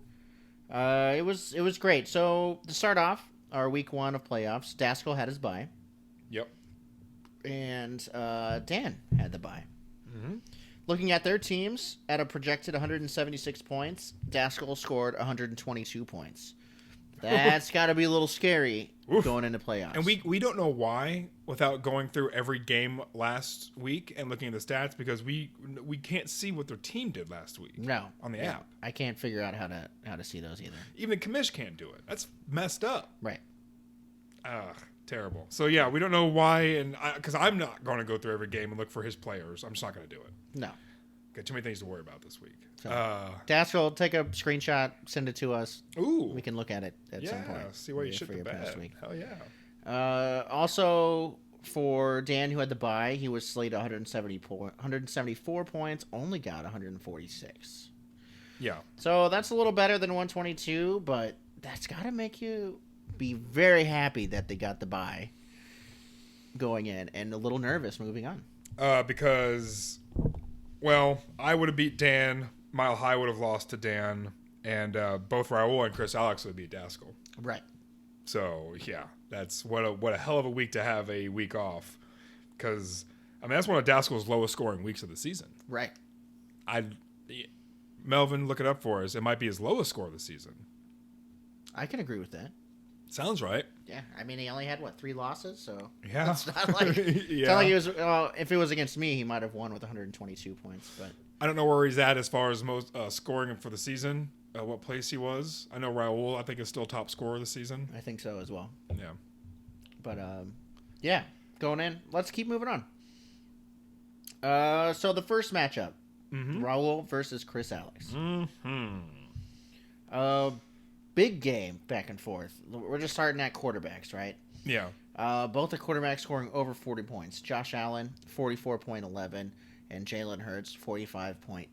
It was great. So to start off, our week 1 of playoffs, Daskell had his bye, Yep. and Dan had the bye. Looking at their teams, at a projected 176 points, Daskell scored 122 points. That's got to be a little scary going into playoffs. And we don't know why without going through every game last week and looking at the stats, because we can't see what their team did last week. No, on the yeah, app. I can't figure out how to see those either. Even Kamish can't do it. That's messed up. Right. Ugh. Terrible. So, yeah, we don't know why. And because I'm not going to go through every game and look for his players. I'm just not going to do it. No. Got too many things to worry about this week. So, Daskell, take a screenshot, send it to us. Ooh. We can look at it at some point. Yeah, see why you shit the bed. Hell yeah. Also, for Dan, who had the bye, he was slated 174 points, only got 146. Yeah. So that's a little better than 122, but that's got to make you be very happy that they got the bye going in and a little nervous moving on. Because, well, I would have beat Dan. Mile High would have lost to Dan. And both Raul and Chris Alex would beat Daskell. Right. So, yeah, that's what a hell of a week to have a week off. Because, I mean, that's one of Daskell's lowest scoring weeks of the season. Right. Melvin, look it up for us. It might be his lowest score of the season. I can agree with that. Sounds right. Yeah, I mean, he only had, 3 losses, so... Yeah. It's not like... It's not like he was... if it was against me, he might have won with 122 points, but... I don't know where he's at as far as most scoring for the season, what place he was. I know Raul, I think, is still top scorer of the season. I think so as well. Yeah. But, yeah, going in. Let's keep moving on. So the first matchup, Raul versus Chris Alex. Big game back and forth. We're just starting at quarterbacks, right? Yeah. Both the quarterbacks scoring over 40 points. Josh Allen, 44.11, and Jalen Hurts, 45.20.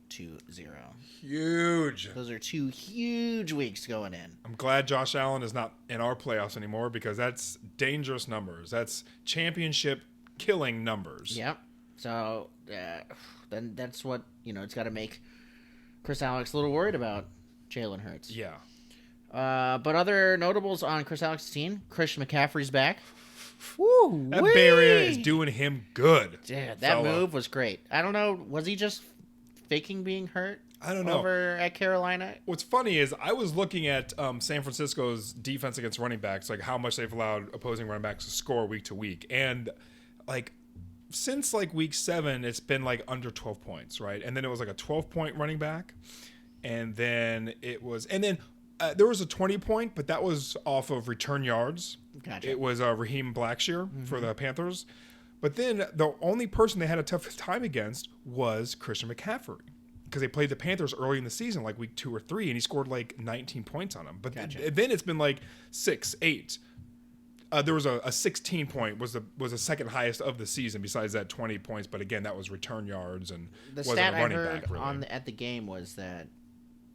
Huge. Those are 2 huge weeks going in. I'm glad Josh Allen is not in our playoffs anymore because that's dangerous numbers. That's championship killing numbers. Yep. So then that's what, it's got to make Chris Alex a little worried about Jalen Hurts. Yeah. But other notables on Chris Alex's team, Christian McCaffrey's back. Woo! That Bay Area is doing him good. Yeah, that move was great. I don't know, was he just faking being hurt? I don't know. Over at Carolina? What's funny is I was looking at San Francisco's defense against running backs, like how much they've allowed opposing running backs to score week to week. And since week 7, it's been under 12 points, right? And then it was a 12-point running back. And then there was a 20-point, but that was off of return yards. Gotcha. It was Raheem Blackshear for the Panthers. But then the only person they had a tough time against was Christian McCaffrey because they played the Panthers early in the season, week 2 or 3, and he scored 19 points on them. But then it's been 6, 8. There was a 16-point was the second highest of the season besides that 20 points. But again, that was return yards and wasn't a running back really. At the game was that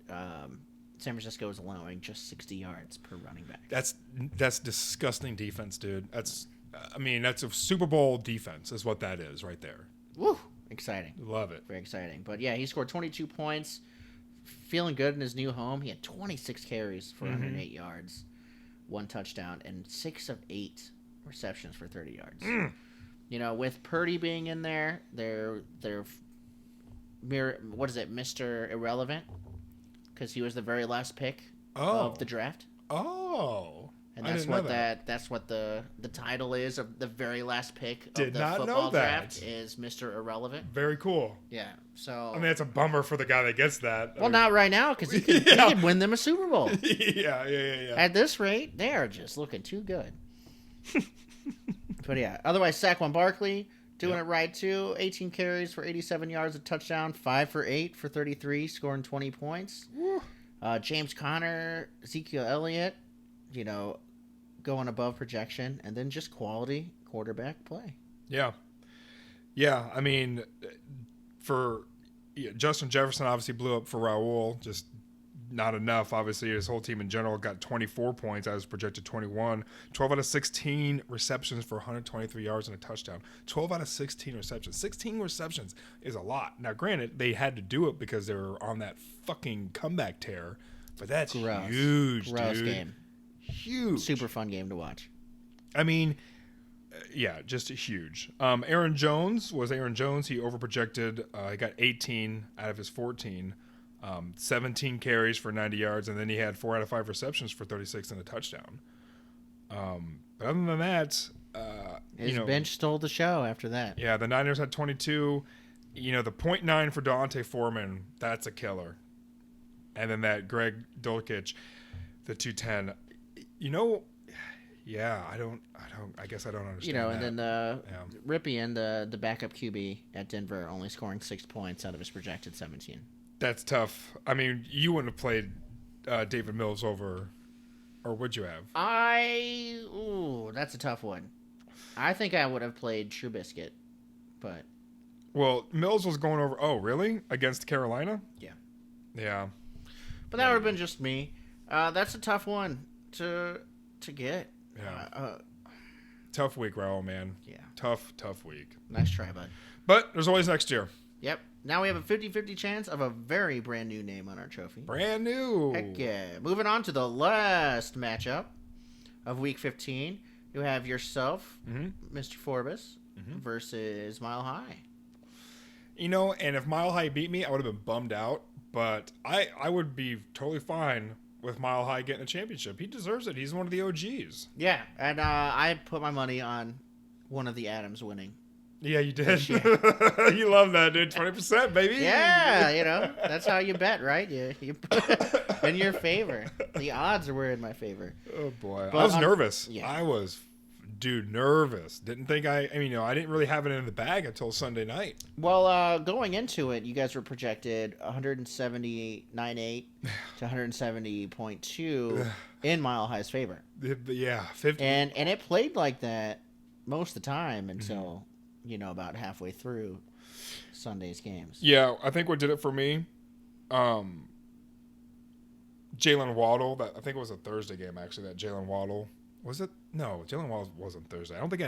San Francisco is allowing just 60 yards per running back. That's disgusting defense, dude. That's a Super Bowl defense is what that is right there. Woo! Exciting. Love it. Very exciting. But yeah, he scored 22 points. Feeling good in his new home. He had 26 carries for 108 yards, 1 touchdown, and 6 of 8 receptions for 30 yards. With Purdy being in there, they're Mr. Irrelevant? Because he was the very last pick of the draft. Oh. And that's what the title is of the very last pick of the football know that. Draft is Mr. Irrelevant. Very cool. Yeah. So it's a bummer for the guy that gets that. Well, not right now because he could win them a Super Bowl. Yeah. At this rate, they are just looking too good. But yeah, otherwise Saquon Barkley doing it right too. 18 carries for 87 yards, a touchdown, 5 for 8 for 33, scoring 20 points. James Conner, Ezekiel Elliott, going above projection, and then just quality quarterback play. Yeah. Justin Jefferson obviously blew up for Raul, just not enough. Obviously, his whole team in general got 24 points. I was projected 21. 12 out of 16 receptions for 123 yards and a touchdown. 12 out of 16 receptions. 16 receptions is a lot. Now, granted, they had to do it because they were on that fucking comeback tear, but that's huge, Gross dude. Game. Huge. Super fun game to watch. Just huge. Aaron Jones. He overprojected. He got 18 out of his 14. 17 carries for 90 yards, and then he had 4 out of 5 receptions for 36 and a touchdown. But other than that, his bench stole the show after that. Yeah, the Niners had 22. The 0.9 for Dante Foreman, that's a killer. And then that Greg Dulcich, the 210. Yeah, I guess I don't understand. You know, that. and then Ripien, the backup QB at Denver, only scoring 6 points out of his projected 17. That's tough. I mean, you wouldn't have played David Mills over, or would you have? That's a tough one. I think I would have played Trubisky, but Well, Mills was going over. Oh, really? Against Carolina? yeah. Yeah. But that would have been just me. That's a tough one to get. Yeah. Tough week, Raul, man. Yeah. Tough week. Nice try, bud. But there's always next year. Yep. Now we have a 50-50 chance of a very brand new name on our trophy. Brand new. Heck yeah. Moving on to the last matchup of Week 15. You have yourself, Mr. Forbes, versus Mile High. You know, and if Mile High beat me, I would have been bummed out. But I would be totally fine with Mile High getting a championship. He deserves it. He's one of the OGs. Yeah, and I put my money on one of the Adams winning. Yeah, you did. You love that, dude. 20%, baby. Yeah, you know, that's how you bet, right? You put in your favor. The odds were in my favor. Oh, boy. But I was nervous. yeah. I was, nervous. Didn't think I didn't really have it in the bag until Sunday night. Well, going into it, you guys were projected 179.8 to 170.2 in Mile High's favor. Yeah, 50. And it played like that most of the time until, about halfway through Sunday's games. Yeah, I think what did it for me, Jalen Waddle, I think it was a Thursday game, actually, that Jalen Waddle. Was it? No, Jalen Waddle wasn't Thursday. I don't think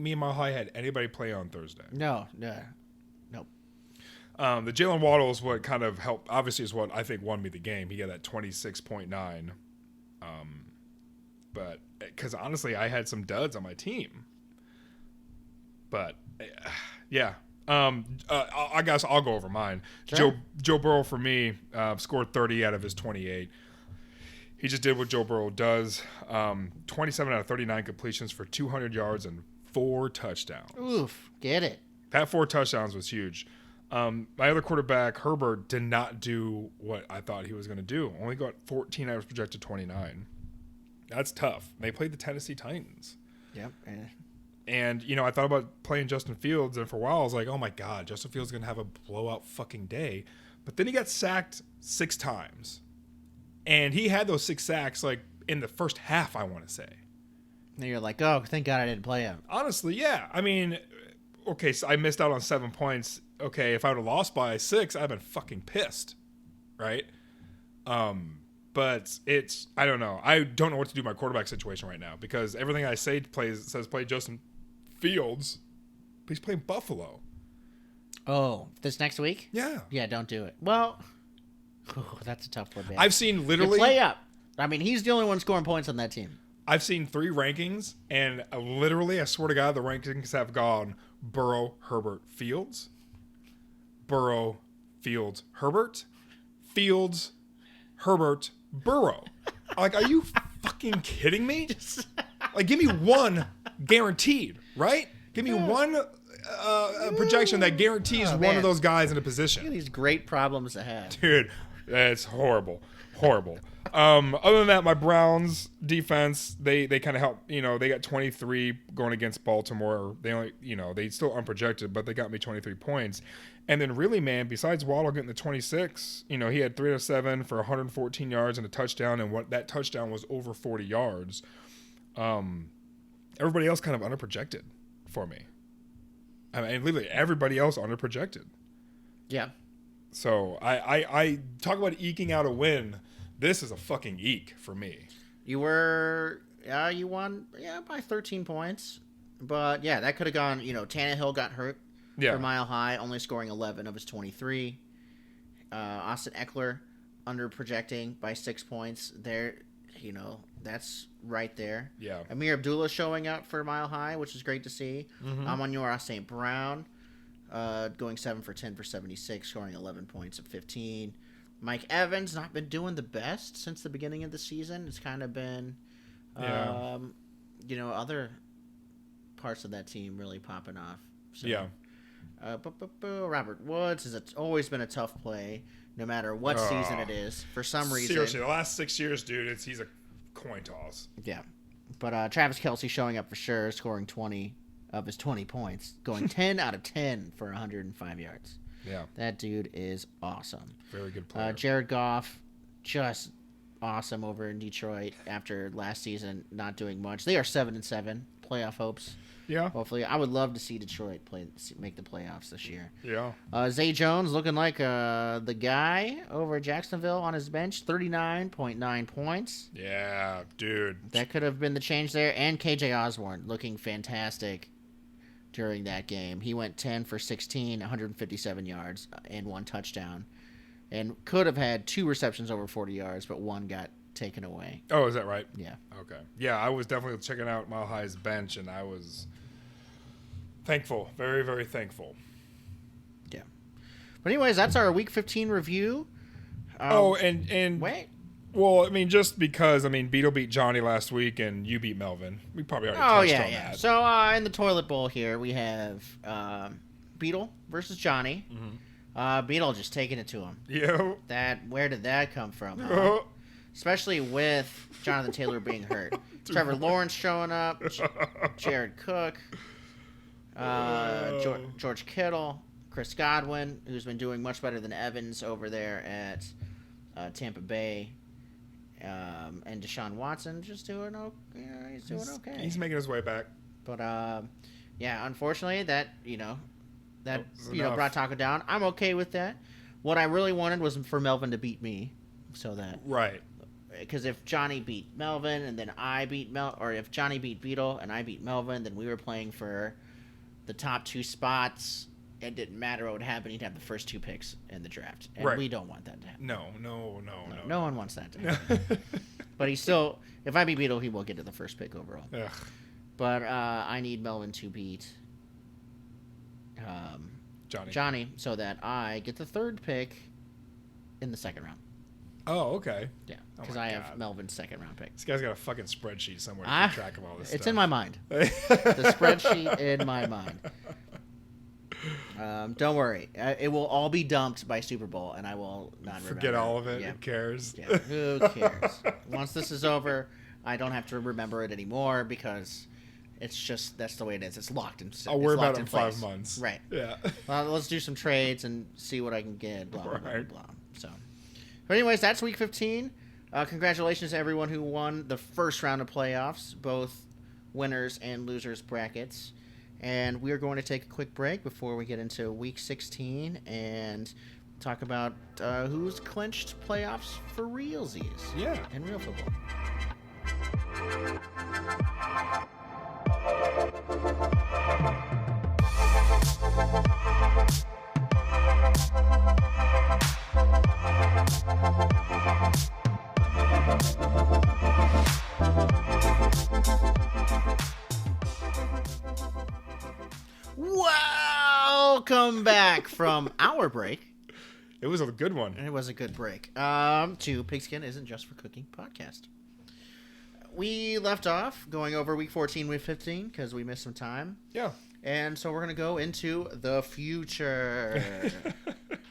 me and Mile High had anybody play on Thursday. No. Nope. The Jalen Waddle is what kind of helped, obviously is what I think won me the game. He got that 26.9. But, because honestly, I had some duds on my team. But, yeah. I guess I'll go over mine. Sure. Joe Burrow, for me, scored 30 out of his 28. He just did what Joe Burrow does. 27 out of 39 completions for 200 yards and 4 touchdowns. Oof, get it. That 4 touchdowns was huge. My other quarterback, Herbert, did not do what I thought he was going to do. Only got 14 out of his projected 29. That's tough. They played the Tennessee Titans. Yep. And, I thought about playing Justin Fields, and for a while I was like, oh my God, Justin Fields is going to have a blowout fucking day. But then he got sacked 6 times. And he had those 6 sacks, like, in the first half, I want to say. And you're like, oh, thank God I didn't play him. Honestly, yeah. I mean, okay, so I missed out on 7 points. Okay, if I would have lost by 6, I'd have been fucking pissed, right? But I don't know. I don't know what to do with my quarterback situation right now because everything I say says play Justin Fields, but he's playing Buffalo. Oh, this next week? Yeah. Yeah, don't do it. Well, that's a tough one, man. I've seen literally... You play up. I mean, he's the only one scoring points on that team. I've seen 3 rankings, and literally, I swear to God, the rankings have gone Burrow, Herbert, Fields. Burrow, Fields, Herbert. Fields, Herbert, Burrow. Like, are you fucking kidding me? Like, give me one guaranteed, right? Give me one projection that guarantees one of those guys in a position. Look at these great problems to have. Dude, that's horrible. Horrible. Other than that, my Browns defense, they kind of helped, they got 23 going against Baltimore. They only, they still unprojected, but they got me 23 points. And then really, man, besides Waddle getting the 26, he had 3 out of 7 for 114 yards and a touchdown. And what that touchdown was over 40 yards. Everybody else kind of underprojected for me. I mean, literally everybody else underprojected. Yeah. So I talk about eking out a win. This is a fucking eke for me. You won, by 13 points. But, yeah, that could have gone, Tannehill got hurt for Mile High, only scoring 11 of his 23. Austin Eckler under projecting by 6 points. There, that's right there. Yeah. Amir Abdullah showing up for Mile High, which is great to see. Amon-Ra St. Brown going 7 for 10 for 76, scoring 11 points of 15. Mike Evans not been doing the best since the beginning of the season. It's kind of been, other parts of that team really popping off. So, yeah. Robert Woods has always been a tough play, no matter what season it is. For some reason, seriously, the last 6 years, dude, he's a coin toss. Yeah, But Travis Kelce showing up for sure, scoring 20 of his 20 points, going 10 out of 10 for 105 yards. Yeah. That dude is awesome. Very good player. Jared Goff, just awesome over in Detroit after last season not doing much. They are 7-7, playoff hopes. Yeah. Hopefully, I would love to see Detroit make the playoffs this year. Yeah. Zay Jones looking like the guy over at Jacksonville on his bench, 39.9 points. Yeah, dude. That could have been the change there. And KJ Osborne looking fantastic during that game. He went 10 for 16, 157 yards, and 1 touchdown. And could have had 2 receptions over 40 yards, but 1 got taken away. Oh, is that right? Yeah. Okay. Yeah, I was definitely checking out Mile High's bench, and I was thankful. Very, very thankful. Yeah. But anyways, that's our Week 15 review. And wait. Well, I mean, just because, Beetle beat Johnny last week, and you beat Melvin. We probably already touched on that. So in the toilet bowl here, we have Beetle versus Johnny. Mm-hmm. Beetle just taking it to him. Yeah. Where did that come from? Huh? Especially with Jonathan Taylor being hurt. Trevor Lawrence showing up. Jared Cook. George Kittle. Chris Godwin, who's been doing much better than Evans over there at Tampa Bay. And Deshaun Watson just doing okay. He's doing okay. He's making his way back. But unfortunately that brought Taco down. I'm okay with that. What I really wanted was for Melvin to beat me, so that right. Because if Johnny beat Melvin and then I beat or if Johnny beat Beetle and I beat Melvin, then we were playing for the top 2 spots. It didn't matter what would happen. He'd have the first 2 picks in the draft. And we don't want that to happen. No. No one wants that to happen. But he's still, if I beat Beetle, he will get to the first pick overall. Ugh. But I need Melvin to beat Johnny so that I get the 3rd pick in the 2nd round. Oh, okay. Yeah, because I have Melvin's 2nd round pick. This guy's got a fucking spreadsheet somewhere to keep track of all this stuff. It's in my mind. The spreadsheet in my mind. Don't worry. It will all be dumped by Super Bowl, and I will not forget remember. all of it. Yeah. Who cares? Yeah, who cares? Once this is over, I don't have to remember it anymore because it's just that's the way it is. It's locked in. I'll worry about it in place. 5 months. Right. Yeah. Well, let's do some trades and see what I can get. Blah blah right. blah blah. So, but anyways, that's Week 15. Congratulations to everyone who won the first round of playoffs, both winners and losers brackets. And we are going to take a quick break before we get into Week 16 and talk about who's clinched playoffs for realsies. Yeah. In real football. Welcome back from our break. It was a good one. It was a good break. To Pigskin Isn't Just for Cooking podcast. We left off going over Week 14, Week 15 because we missed some time. Yeah. And so we're going to go into the future.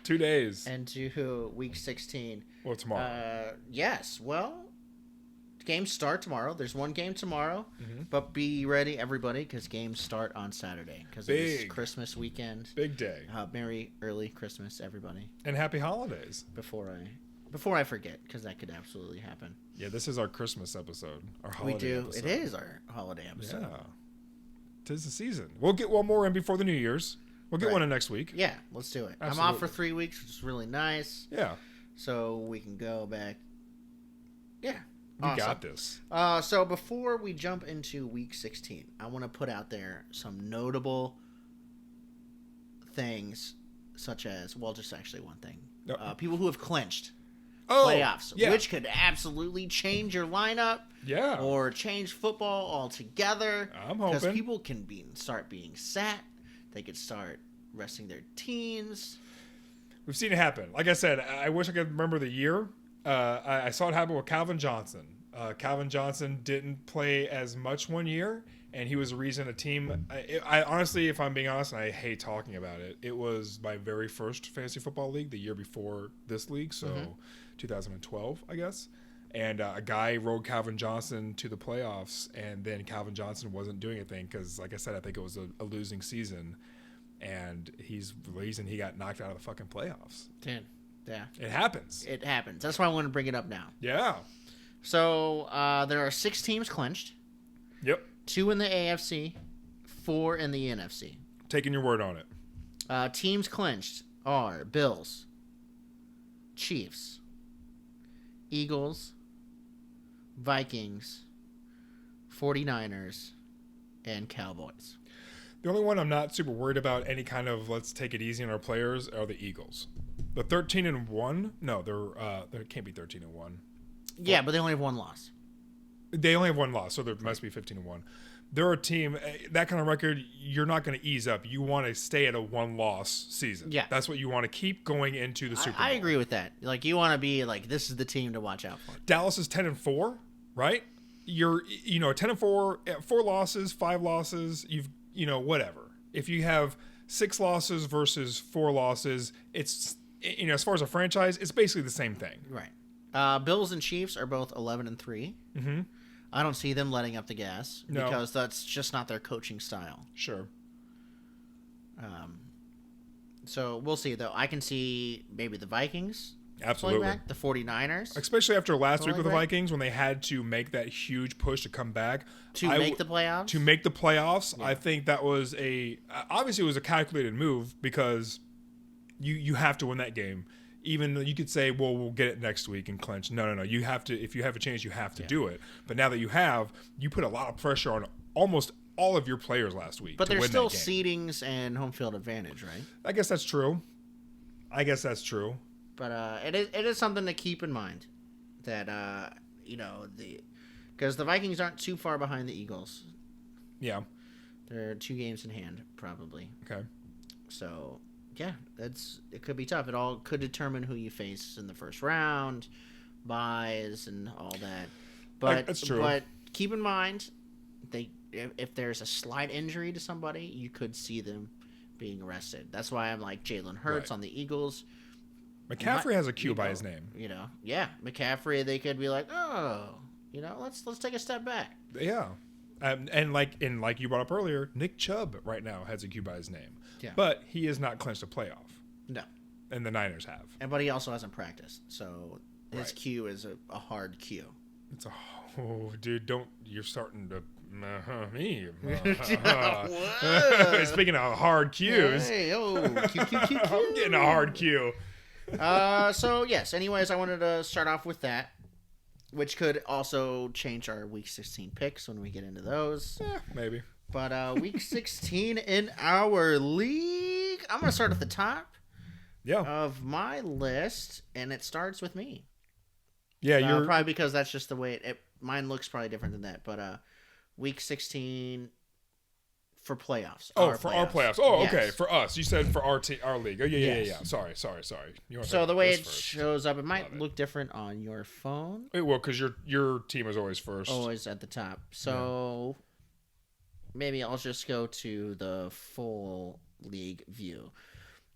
2 days. Into Week 16. Well, tomorrow. Yes. Well, games start tomorrow. There's one game tomorrow. Mm-hmm. But be ready, everybody, because games start on Saturday. Because it's Christmas weekend. Big day. Merry early Christmas, everybody. And happy holidays. Before I forget, because that could absolutely happen. Yeah, this is our Christmas episode. Our holiday episode. It is our holiday episode. Yeah. 'Tis the season. We'll get one more in before the New Year's. We'll get one in next week. Yeah, let's do it. Absolutely. I'm off for 3 weeks, which is really nice. Yeah. So we can go back. Yeah. We got this. So before we jump into Week 16, I want to put out there some notable things, such as, well, just actually one thing. People who have clinched playoffs, which could absolutely change your lineup. Yeah. Or change football altogether. I'm hoping. Because people can start being sat. They could start resting their teams. We've seen it happen. Like I said, I wish I could remember the year. I saw it happen with Calvin Johnson. Calvin Johnson didn't play as much one year, and he was the reason a team. I honestly, if I'm being honest, and I hate talking about it, it was my very first fantasy football league the year before this league, so 2012, I guess. And a guy rode Calvin Johnson to the playoffs, and then Calvin Johnson wasn't doing anything because, like I said, I think it was a losing season, and he's the reason he got knocked out of the fucking playoffs. Dude, yeah. It happens. It happens. That's why I want to bring it up now. Yeah. So there are 6 teams clinched. Yep. 2 in the AFC, 4 in the NFC. Taking your word on it. Teams clinched are Bills, Chiefs, Eagles, Vikings, 49ers, and Cowboys. The only one I'm not super worried about any kind of let's take it easy on our players are the Eagles. The 13-1. No, they can't be 13-1. Yeah, but they only have 1 loss. They only have 1 loss, so there must be 15-1. They're a team that kind of record. You're not going to ease up. You want to stay at a 1-loss season. Yeah, that's what you want to keep going into the Super Bowl. I agree with that. Like you want to be like this is the team to watch out for. Dallas is 10-4, right? You're 10-4, 4 losses, 5 losses. Whatever. If you have 6 losses versus 4 losses, it's as far as a franchise, it's basically the same thing. Right. Bills and Chiefs are both 11-3. Mm-hmm. I don't see them letting up the gas because that's just not their coaching style. Sure. So we'll see, though. I can see maybe the Vikings. Absolutely. Back, the 49ers. Especially after last week with the Vikings when they had to make that huge push to come back. To make the playoffs? To make the playoffs. Yeah. I think that was obviously it was a calculated move because you have to win that game. Even though you could say, well, we'll get it next week and clinch. No. You have to, if you have a chance, you have to do it. But now that you put a lot of pressure on almost all of your players last week. But there's still seedings and home field advantage, right? I guess that's true. But it is something to keep in mind that because the Vikings aren't too far behind the Eagles. Yeah. They're 2 games in hand, probably. Okay. So yeah, it could be tough. It all could determine who you face in the first round, buys and all that. But that's true. But keep in mind, if there's a slight injury to somebody, you could see them being arrested. That's why I'm like Jalen Hurts on the Eagles. McCaffrey has a Q by his name. Yeah, McCaffrey. They could be like, let's take a step back. Yeah. And like you brought up earlier, Nick Chubb right now has a Q by his name. Yeah. But he has not clinched a playoff. No. And the Niners have. But he also hasn't practiced, so his Q is a hard Q. Dude, you're starting to me. Speaking of hard Qs. Hey, Q. I'm getting a hard Q. So yes, anyways, I wanted to start off with that, which could also change our week 16 picks when we get into those. Yeah, maybe. But week 16 in our league, I'm going to start at the top of my list, and it starts with me. Yeah, you're probably because that's just the way mine looks probably different than that. But week 16 for playoffs. Our playoffs. Oh, yes. Okay. For us, you said for our league. Oh, yeah. Sorry. So the way it shows up, it might look different on your phone. It will, because your team is always first. Always at the top. So maybe I'll just go to the full league view.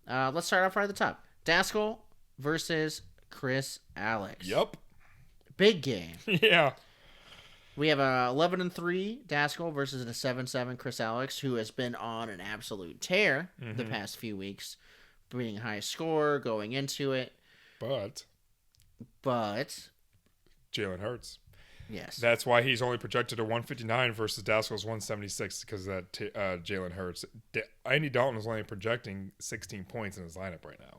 Let's start off right at the top. Daskell versus Chris Alex. Yep. Big game. Yeah. We have a 11-3 Daskell versus a 7-7 Chris Alex, who has been on an absolute tear the past few weeks, being high score going into it. But Jalen Hurts. Yes. That's why he's only projected to 159 versus Daskell's 176 because of that Jalen Hurts. Andy Dalton is only projecting 16 points in his lineup right now.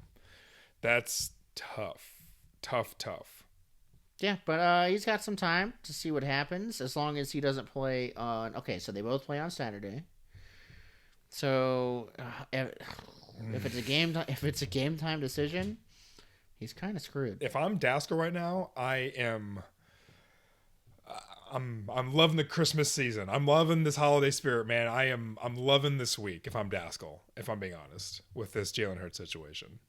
That's tough. Yeah, but he's got some time to see what happens as long as he doesn't play on... Okay, so they both play on Saturday. So if it's a game time decision, he's kind of screwed. If I'm Daskell right now, I'm loving the Christmas season. I'm loving this holiday spirit, man. I'm loving this week if I'm Daskell, if I'm being honest, with this Jalen Hurts situation.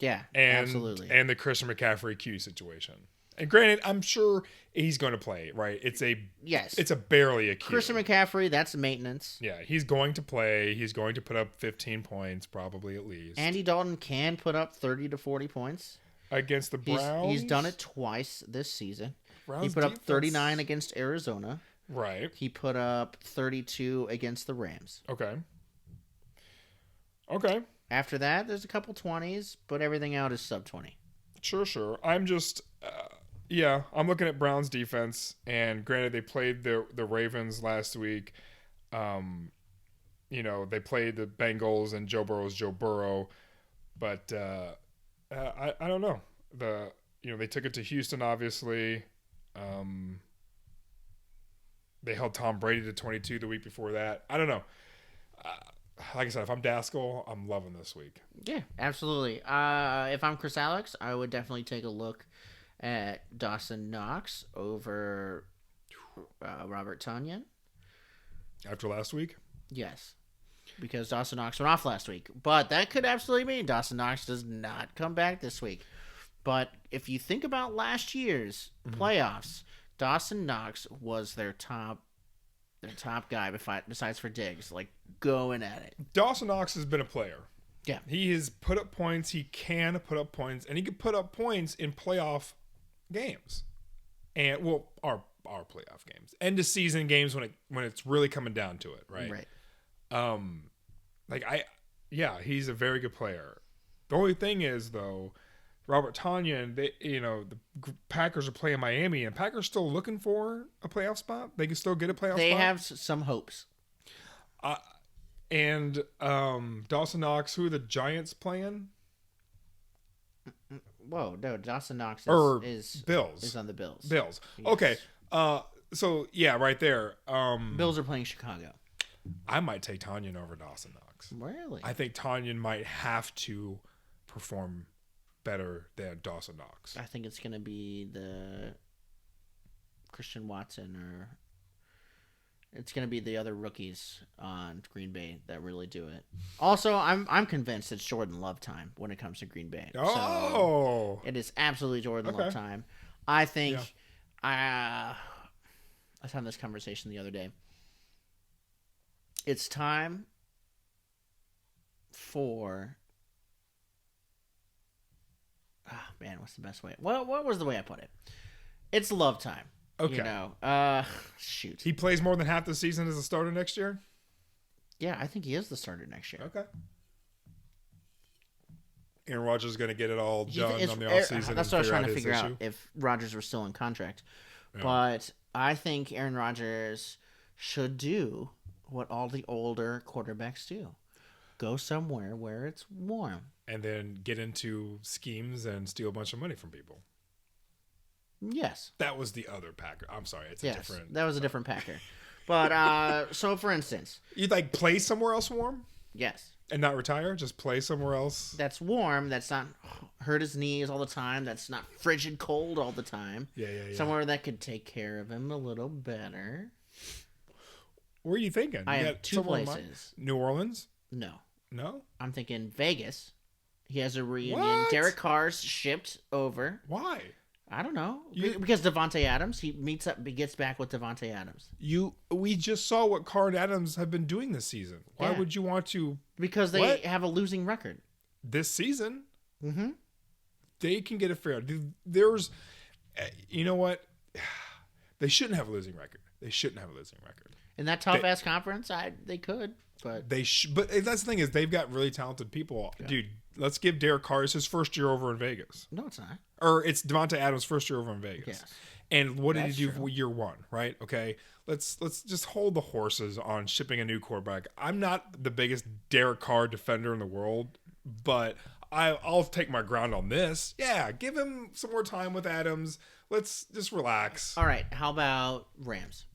Yeah, and, absolutely. And the Christian McCaffrey Q situation. And granted, I'm sure he's going to play, right? It's a barely a Q. Christian McCaffrey, that's maintenance. Yeah, he's going to play. He's going to put up 15 points, probably at least. Andy Dalton can put up 30 to 40 points. Against the Browns? He's done it twice this season. He put up 39 against Arizona. Right. He put up 32 against the Rams. Okay. After that, there's a couple 20s, but everything out is sub 20. Sure. I'm just, I'm looking at Browns defense, and granted, they played the Ravens last week. They played the Bengals, and Joe Burrow's Joe Burrow, but I don't know. They took it to Houston, obviously. They held Tom Brady to 22 the week before that. I don't know. Like I said, if I'm Daskell, I'm loving this week. Yeah, absolutely. If I'm Chris Alex, I would definitely take a look at Dawson Knox over Robert Tonyan. After last week? Yes, because Dawson Knox went off last week. But that could absolutely mean Dawson Knox does not come back this week. But if you think about last year's playoffs, Dawson Knox was their top guy besides for Diggs, like going at it. Dawson Knox has been a player. Yeah. He has put up points. He can put up points, and he can put up points in playoff games. And our playoff games. End of season games when it's really coming down to it, right? Right. He's a very good player. The only thing is though, Robert Tonyan, the Packers are playing Miami, and Packers still looking for a playoff spot. They can still get a playoff spot. They have some hopes. And Dawson Knox, who are the Giants playing? Whoa, no, Dawson Knox is Bills. Is on the Bills. Bills. Yes. Okay. So yeah, right there. Bills are playing Chicago. I might take Tonyan over Dawson Knox. Really? I think Tonyan might have to perform better than Dawson Knox. I think it's going to be the Christian Watson, or it's going to be the other rookies on Green Bay that really do it. Also, I'm convinced it's Jordan Love time when it comes to Green Bay. Oh, so it is absolutely Jordan Love time. I think I was having this conversation the other day. It's time for. Oh, man, what's the best way? Well, what was the way I put it? It's Love time. Okay. Shoot. He plays more than half the season as a starter next year? Yeah, I think he is the starter next year. Okay. Aaron Rodgers is going to get it all done on the offseason. That's what I was trying to figure out, if Rodgers were still in contract. Yeah. But I think Aaron Rodgers should do what all the older quarterbacks do. Go somewhere where it's warm. And then get into schemes and steal a bunch of money from people. Yes. That was the other Packer. I'm sorry. It's a different. That was a different Packer. But, so for instance. You'd play somewhere else warm? Yes. And not retire? Just play somewhere else? That's warm. That's not hurt his knees all the time. That's not frigid cold all the time. Yeah. Somewhere that could take care of him a little better. Where are you thinking? I have two places. New Orleans? No. No? I'm thinking Vegas. He has a reunion. What? Derek Carr's shipped over. Why? I don't know. Because Devontae Adams, he gets back with Devontae Adams. We just saw what Carr and Adams have been doing this season. Why would you want to? Because they have a losing record. This season? Mm-hmm. They can get a fair. There's, you know what? They shouldn't have a losing record. In that tough-ass conference, they could. But But that's the thing is they've got really talented people. Yeah. Dude, let's give Derek Carr his first year over in Vegas. No, it's not. Or it's Devontae Adams' first year over in Vegas. Yes. And what did he do for year one, right? Okay, let's just hold the horses on shipping a new quarterback. I'm not the biggest Derek Carr defender in the world, but I'll take my ground on this. Yeah, give him some more time with Adams. Let's just relax. All right, how about Rams?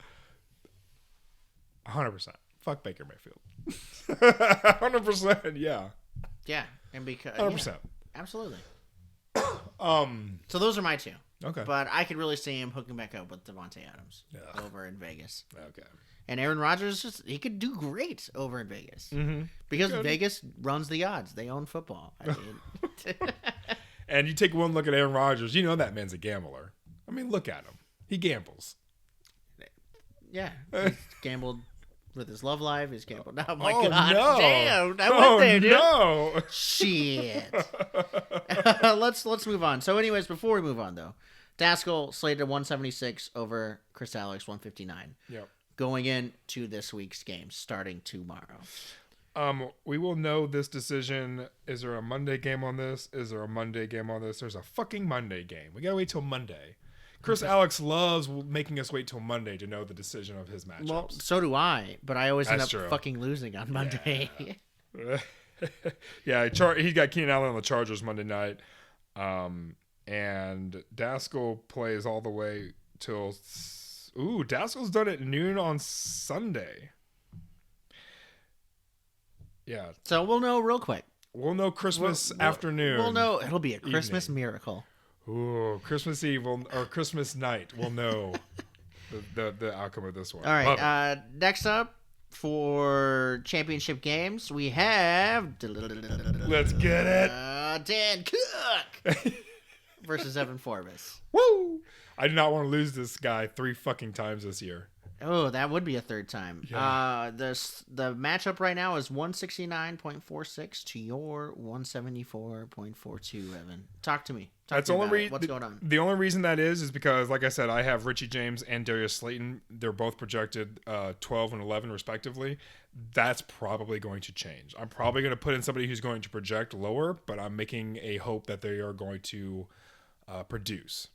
100%. Fuck Baker Mayfield. 100%, yeah. Yeah, and because 100%. Yeah, absolutely. So those are my two. Okay. But I could really see him hooking back up with Devontae Adams over in Vegas. Okay. And Aaron Rodgers, he could do great over in Vegas. Mm-hmm. Because Vegas runs the odds. They own football. I mean. And you take one look at Aaron Rodgers, you know that man's a gambler. I mean, look at him. He gambles. Yeah. He's gambled with his love life. He's gambled. Oh, my God. No. Damn. I went there, dude. No. Shit. Let's move on. So anyways, before we move on, though, Daskell slated 176 over Chris Alex 159. Yep. Going into this week's game, starting tomorrow. We will know this decision. Is there a Monday game on this? Is there a Monday game on this? There's a fucking Monday game. We gotta wait till Monday. Chris Alex loves making us wait till Monday to know the decision of his matchups. Well, so do I, but I always end That's up true. fucking losing on Monday. Yeah, he got Keenan Allen on the Chargers Monday night. And Daskell plays all the way till... Ooh, Daskell's done it noon on Sunday. Yeah. So we'll know real quick. We'll know Christmas afternoon. We'll know. It'll be a Christmas evening. miracle. Ooh, Christmas Eve or Christmas night. We'll know the outcome of this one. All Love right. Next up for championship games, we have Let's get it. Dan Cook versus Evan Forbes. Woo! I do not want to lose this guy 3 fucking times this year. Oh, that would be a third time. Yeah. The matchup right now is 169.46 to your 174.42. Evan, talk to me. That's the only What's going on? The only reason that is because, like I said, I have Richie James and Darius Slayton. They're both projected 12 and 11 respectively. That's probably going to change. I'm probably going to put in somebody who's going to project lower, but I'm making a hope that they are going to produce.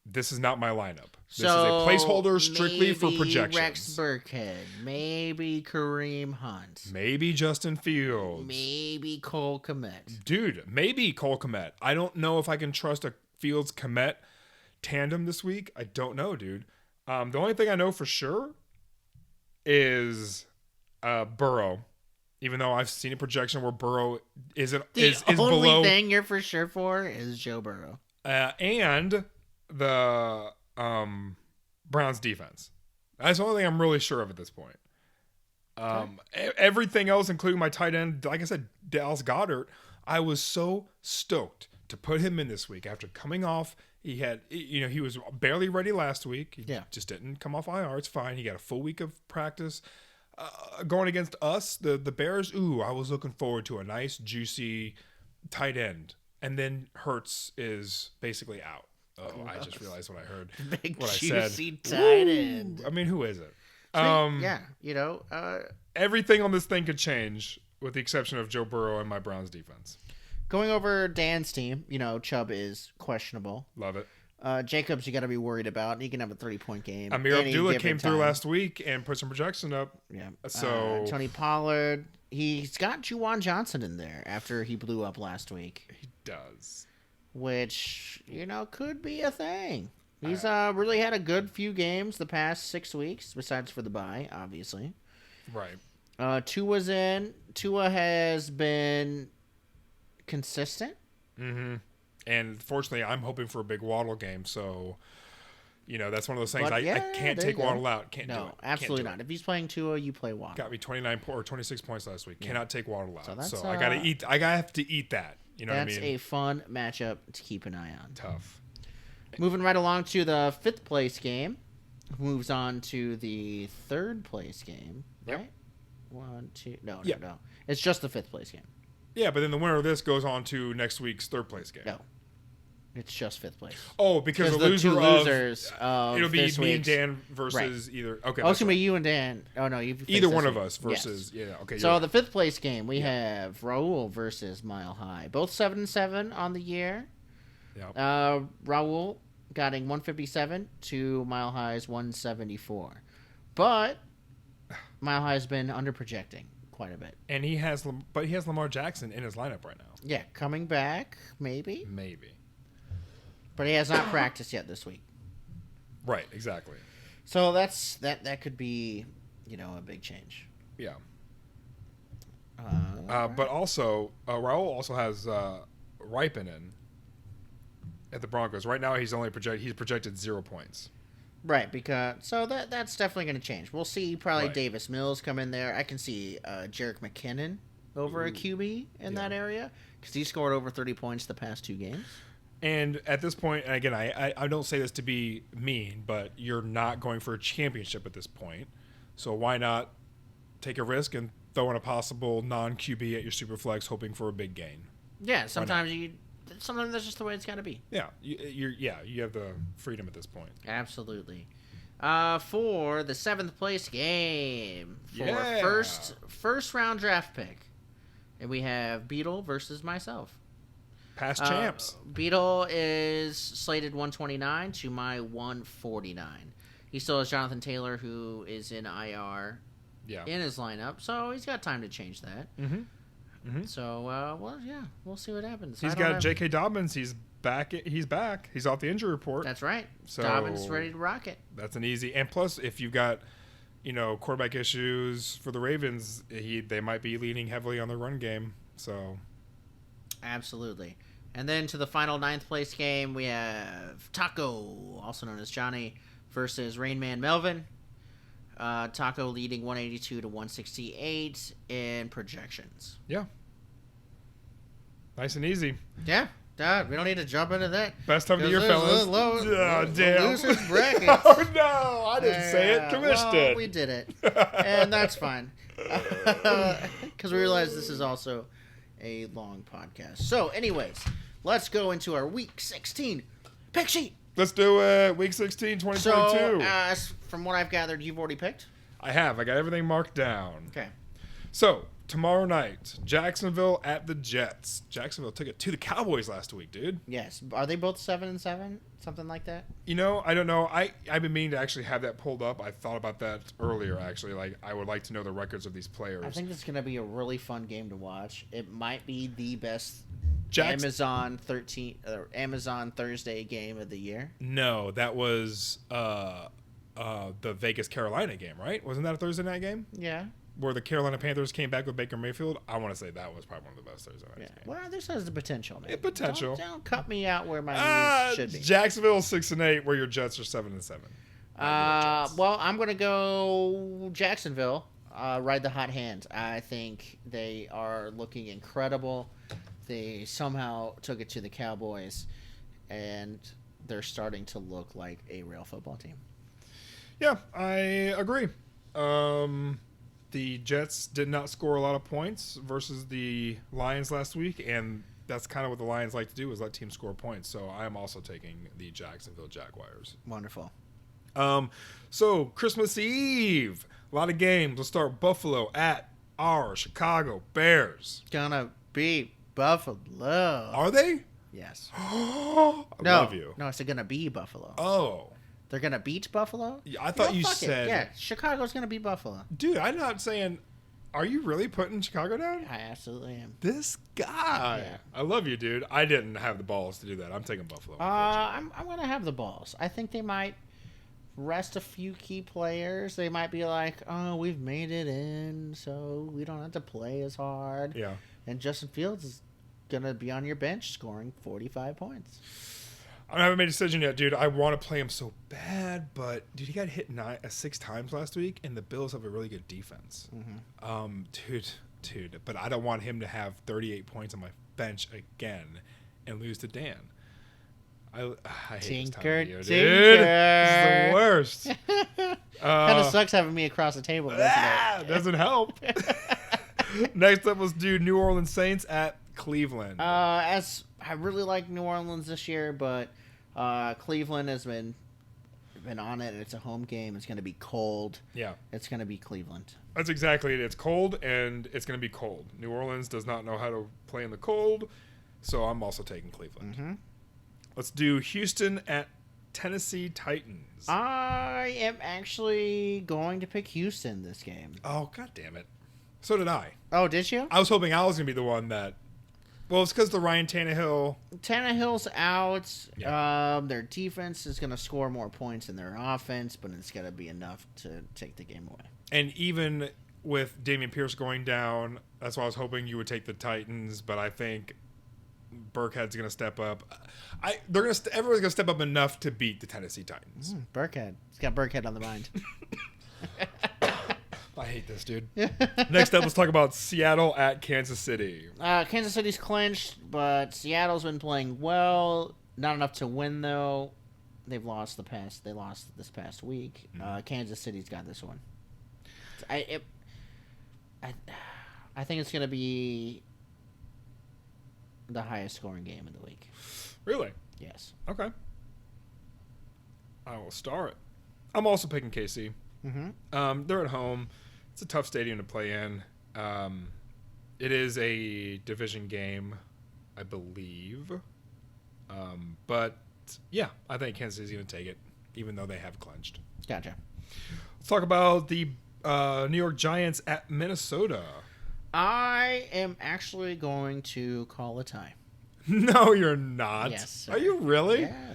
This is not my lineup. This is a placeholder strictly for projections. Rex Burkhead, maybe Kareem Hunt, Maybe Justin Fields. maybe Cole Kmet. Dude, maybe Cole Kmet. I don't know if I can trust a Fields Kmet tandem this week. I don't know, dude. The only thing I know for sure is Burrow. Even though I've seen a projection where Burrow is The only below thing you're for sure for is Joe Burrow. and the Browns defense. That's the only thing I'm really sure of at this point. Everything else, including my tight end, like I said, Dallas Goedert, I was so stoked to put him in this week after coming off. He was barely ready last week. He just didn't come off IR. It's fine. He got a full week of practice. Going against us, the Bears, I was looking forward to a nice, juicy tight end. And then Hurts is basically out. Oh, I just realized what I heard. Big what juicy I said. tight end. I mean, who is it? Yeah, Everything on this thing could change with the exception of Joe Burrow and my Browns defense. going over Dan's team, Chubb is questionable. Love it. Jacobs, you got to be worried about. He can have a 30-point game. Amir any Abdullah given came through time. last week and put some projection up. Yeah. So Tony Pollard, he's got Juwan Johnson in there after he blew up last week, he does. which, could be a thing. He's really had a good few games the past 6 weeks, besides for the bye, obviously. Right. Tua's in. Tua has been consistent. Mm-hmm. And fortunately, I'm hoping for a big Waddle game. So, that's one of those things. But, I yeah, can't there take you go. Waddle out. Can't do No, it. absolutely Can't do not. If he's playing Tua, you play Waddle. it. Got me 29 or 26 points last week. Cannot take Waddle out. So that's, I gotta eat. I gotta have to eat that. You know what I That's mean? a fun matchup to keep an eye on. Tough. Moving right along to the 5th place game. Moves on to the 3rd place game. Yep. Right? 1, 2. No. It's just the 5th place game. Yeah, but then the winner of this goes on to next week's 3rd place game. No. It's just 5th place. Oh, because the the loser two of losers of it'll be this me and week's- Dan versus either. Okay, Oh, that's it's going to be right. you and Dan. Oh, no. You Either one of us versus Okay. So you're the 5th place game, we have Raul versus Mile High. Both 7-7 on the year. right. Raul getting 157 to Mile High's 174. But Mile High's been underprojecting quite a bit. And he has Lamar Jackson in his lineup right now. Yeah, coming back, maybe. Maybe. But he has not practiced yet this week. Right. Exactly. So that could be, a big change. Yeah. Uh, But also, Raul also has Ripon at the Broncos. Right now, he's projected 0 points. Right, because that's definitely going to change. We'll see probably Right. Davis Mills come in there. I can see Jerick McKinnon over a QB in that area because he scored over 30 points the past 2 games. And at this point, and again, I don't say this to be mean, but you're not going for a championship at this point. So why not take a risk and throw in a possible non-QB at your Superflex hoping for a big gain? Yeah, sometimes sometimes that's just the way it's got to be. Yeah, you have the freedom at this point. Absolutely. For the 7th place game for first round draft pick, and we have Beetle versus myself. Past champs. Beetle is slated 129 to my 149. He still has Jonathan Taylor, who is in IR in his lineup, so he's got time to change that. So, we'll see what happens. He's got J.K. Dobbins. He's back. He's off the injury report. That's right. So Dobbins ready to rock it. That's an easy. And plus, if you've got, quarterback issues for the Ravens, they might be leaning heavily on the run game. So, absolutely. And then to the final 9th place game, we have Taco, also known as Johnny, versus Rainman Melvin. Taco leading 182 to 168 in projections. Yeah. Nice and easy. Yeah. We don't need to jump into that. Best time of the year, fellas. Damn. Losers bracket. Oh, no. I didn't say it. Kamish did. We did it. And that's fine. Because we realize this is also a long podcast. So, anyways, let's go into our Week 16 pick sheet. Let's do it. Week 16, 2022. So, from what I've gathered, you've already picked? I have. I got everything marked down. Okay. So, tomorrow night, Jacksonville at the Jets. Jacksonville took it to the Cowboys last week, dude. Yes. Are they both 7-7? Something like that? I don't know. I've been meaning to actually have that pulled up. I thought about that earlier, actually. Like, I would like to know the records of these players. I think this is going to be a really fun game to watch. It might be the best Amazon Thursday game of the year. No, that was the Vegas Carolina game, right? Wasn't that a Thursday night game? Yeah. Where the Carolina Panthers came back with Baker Mayfield. I want to say that was probably one of the best Thursday night games. Well, this has the potential, man. Potential. Don't cut me out where my news should be. Jacksonville 6-8, where your Jets are 7-7. Well, I'm gonna go Jacksonville. Ride the hot hand. I think they are looking incredible. They somehow took it to the Cowboys, and they're starting to look like a real football team. Yeah, I agree. The Jets did not score a lot of points versus the Lions last week, and that's kind of what the Lions like to do, is let teams score points. So I am also taking the Jacksonville Jaguars. Wonderful. So Christmas Eve, a lot of games. Let's start Buffalo at our Chicago Bears. Gonna be Buffalo. Are they? Yes. I love you. No, it's gonna be Buffalo. Oh. They're gonna beat Buffalo? Yeah, I thought you said... Yeah, Chicago's gonna beat Buffalo. Dude, I'm not saying... Are you really putting Chicago down? I absolutely am. This guy. Yeah. I love you, dude. I didn't have the balls to do that. I'm taking Buffalo. I'm gonna have the balls. I think they might rest a few key players. They might be like, oh, we've made it in, so we don't have to play as hard. Yeah. And Justin Fields is gonna be on your bench scoring 45 points. I haven't made a decision yet, dude. I want to play him so bad, but dude, he got hit 6 times last week, and the Bills have a really good defense. Mm-hmm. Dude, but I don't want him to have 38 points on my bench again and lose to Dan. I hate this time of year, dude. This is the worst. Kind of sucks having me across the table, doesn't it? Doesn't help. Next up, let's do New Orleans Saints at Cleveland. As I really like New Orleans this year, but Cleveland has been on it. It's a home game. It's going to be cold. Yeah. It's going to be Cleveland. That's exactly it. It's cold, and it's going to be cold. New Orleans does not know how to play in the cold, so I'm also taking Cleveland. Mm-hmm. Let's do Houston at Tennessee Titans. I am actually going to pick Houston this game. Oh, God damn it. So did I. Oh, did you? I was hoping I was going to be the one that... Well, it's because the Ryan Tannehill... Tannehill's out. Yeah. Their defense is going to score more points than their offense, but it's going to be enough to take the game away. And even with Dameon Pierce going down, that's why I was hoping you would take the Titans, but I think Burkhead's going to step up. Everyone's going to step up enough to beat the Tennessee Titans. Burkhead. He's got Burkhead on the mind. I hate this, dude. Next up, let's talk about Seattle at Kansas City. Kansas City's clinched, but Seattle's been playing well. Not enough to win, though. They lost this past week. Kansas City's got this one. I think it's going to be the highest scoring game of the week. Really? Yes. Okay. I will star it. I'm also picking KC. They're at home. It's a tough stadium to play in. It is a division game, I believe. But yeah, I think Kansas City's going to take it, even though they have clinched. Gotcha. Let's talk about the New York Giants at Minnesota. I am actually going to call a tie. No, you're not. Yes, sir. Are you really? Yeah.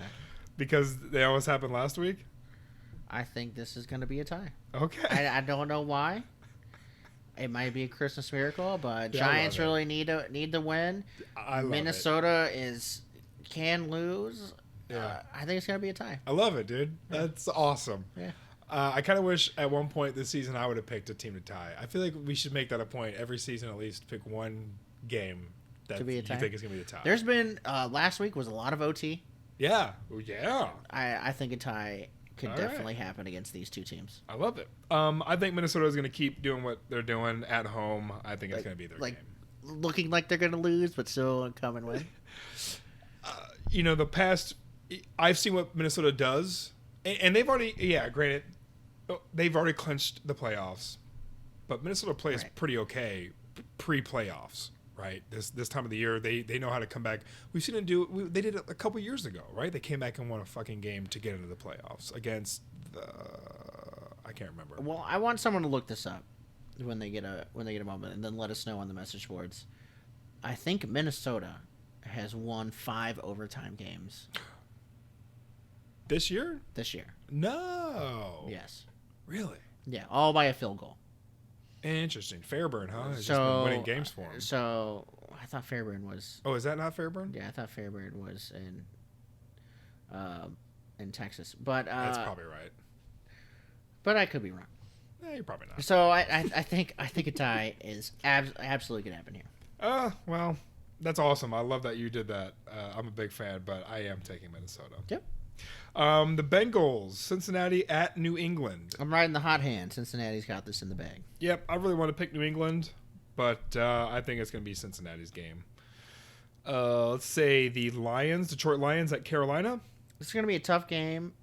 Because they almost happened last week? I think this is going to be a tie. Okay. I don't know why. It might be a Christmas miracle, but Yeah, I Giants love it. really need the win. I love Minnesota can lose. Yeah. I think it's going to be a tie. I love it, dude. That's awesome. Yeah. I kind of wish at one point this season I would have picked a team to tie. I feel like we should make that a point every season, at least pick one game that To be a you tie? think is going to be a tie. There's been last week was a lot of OT. Yeah. Oh, yeah. I think a tie could All definitely happen against these two teams. I love it. I think Minnesota is going to keep doing what they're doing at home. I think it's going to be their game. Looking like they're going to lose, but still come and win. You know, I've seen what Minnesota does, and they've already, granted, they've already clinched the playoffs, but Minnesota plays Right. pretty okay pre-playoffs, right? This time of the year, they know how to come back. We've seen them they did it a couple years ago, right? They came back and won a fucking game to get into the playoffs against I can't remember. Well, I want someone to look this up when they get a moment, and then let us know on the message boards. I think Minnesota has won 5 overtime games This year? this year. No. Yes. Really? Yeah, all by a field goal. Interesting. Fairburn, huh? Has just So been winning games for him. So I thought Fairburn was. Oh, is that not Fairburn? Yeah, I thought Fairburn was in Texas, but That's probably right. but I could be wrong. You're probably not. So I think a tie is absolutely gonna happen here. Well, that's awesome. I love that you did that. I'm a big fan, but I am taking Minnesota. Yep. The Bengals, Cincinnati at New England. I'm riding the hot hand. Cincinnati's got this in the bag. Yep, I really want to pick New England, but I think it's going to be Cincinnati's game. Let's say the Detroit Lions at Carolina. It's going to be a tough game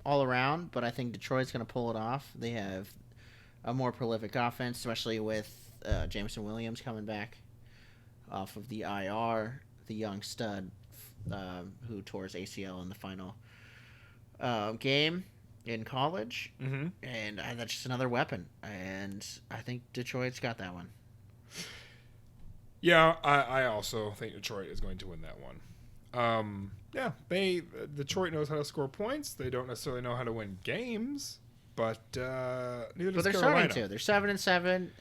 all around, but I think Detroit's going to pull it off. They have a more prolific offense, especially with Jameson Williams coming back off of the IR, the young stud who tore his ACL in the final game in college. Mm-hmm. And that's just another weapon. And I think Detroit's got that one. Yeah, I also think Detroit is going to win that one. Detroit knows how to score points. They don't necessarily know how to win games, but neither does But they're Carolina. starting to. They're 7-7.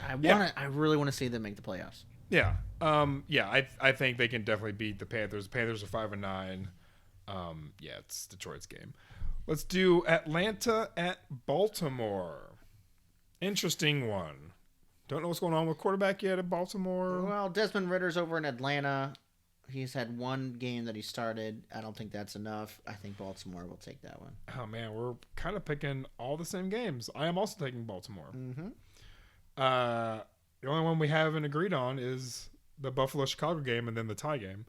I really want to see them make the playoffs. Yeah. I think they can definitely beat the Panthers. The Panthers are 5-9. It's Detroit's game. Let's do Atlanta at Baltimore. Interesting one. Don't know what's going on with quarterback yet at Baltimore. Well, Desmond Ritter's over in Atlanta. He's had one game that he started. I don't think that's enough. I think Baltimore will take that one. Oh, man, we're kind of picking all the same games. I am also taking Baltimore. Mm-hmm. The only one we haven't agreed on is the Buffalo-Chicago game and then the tie game.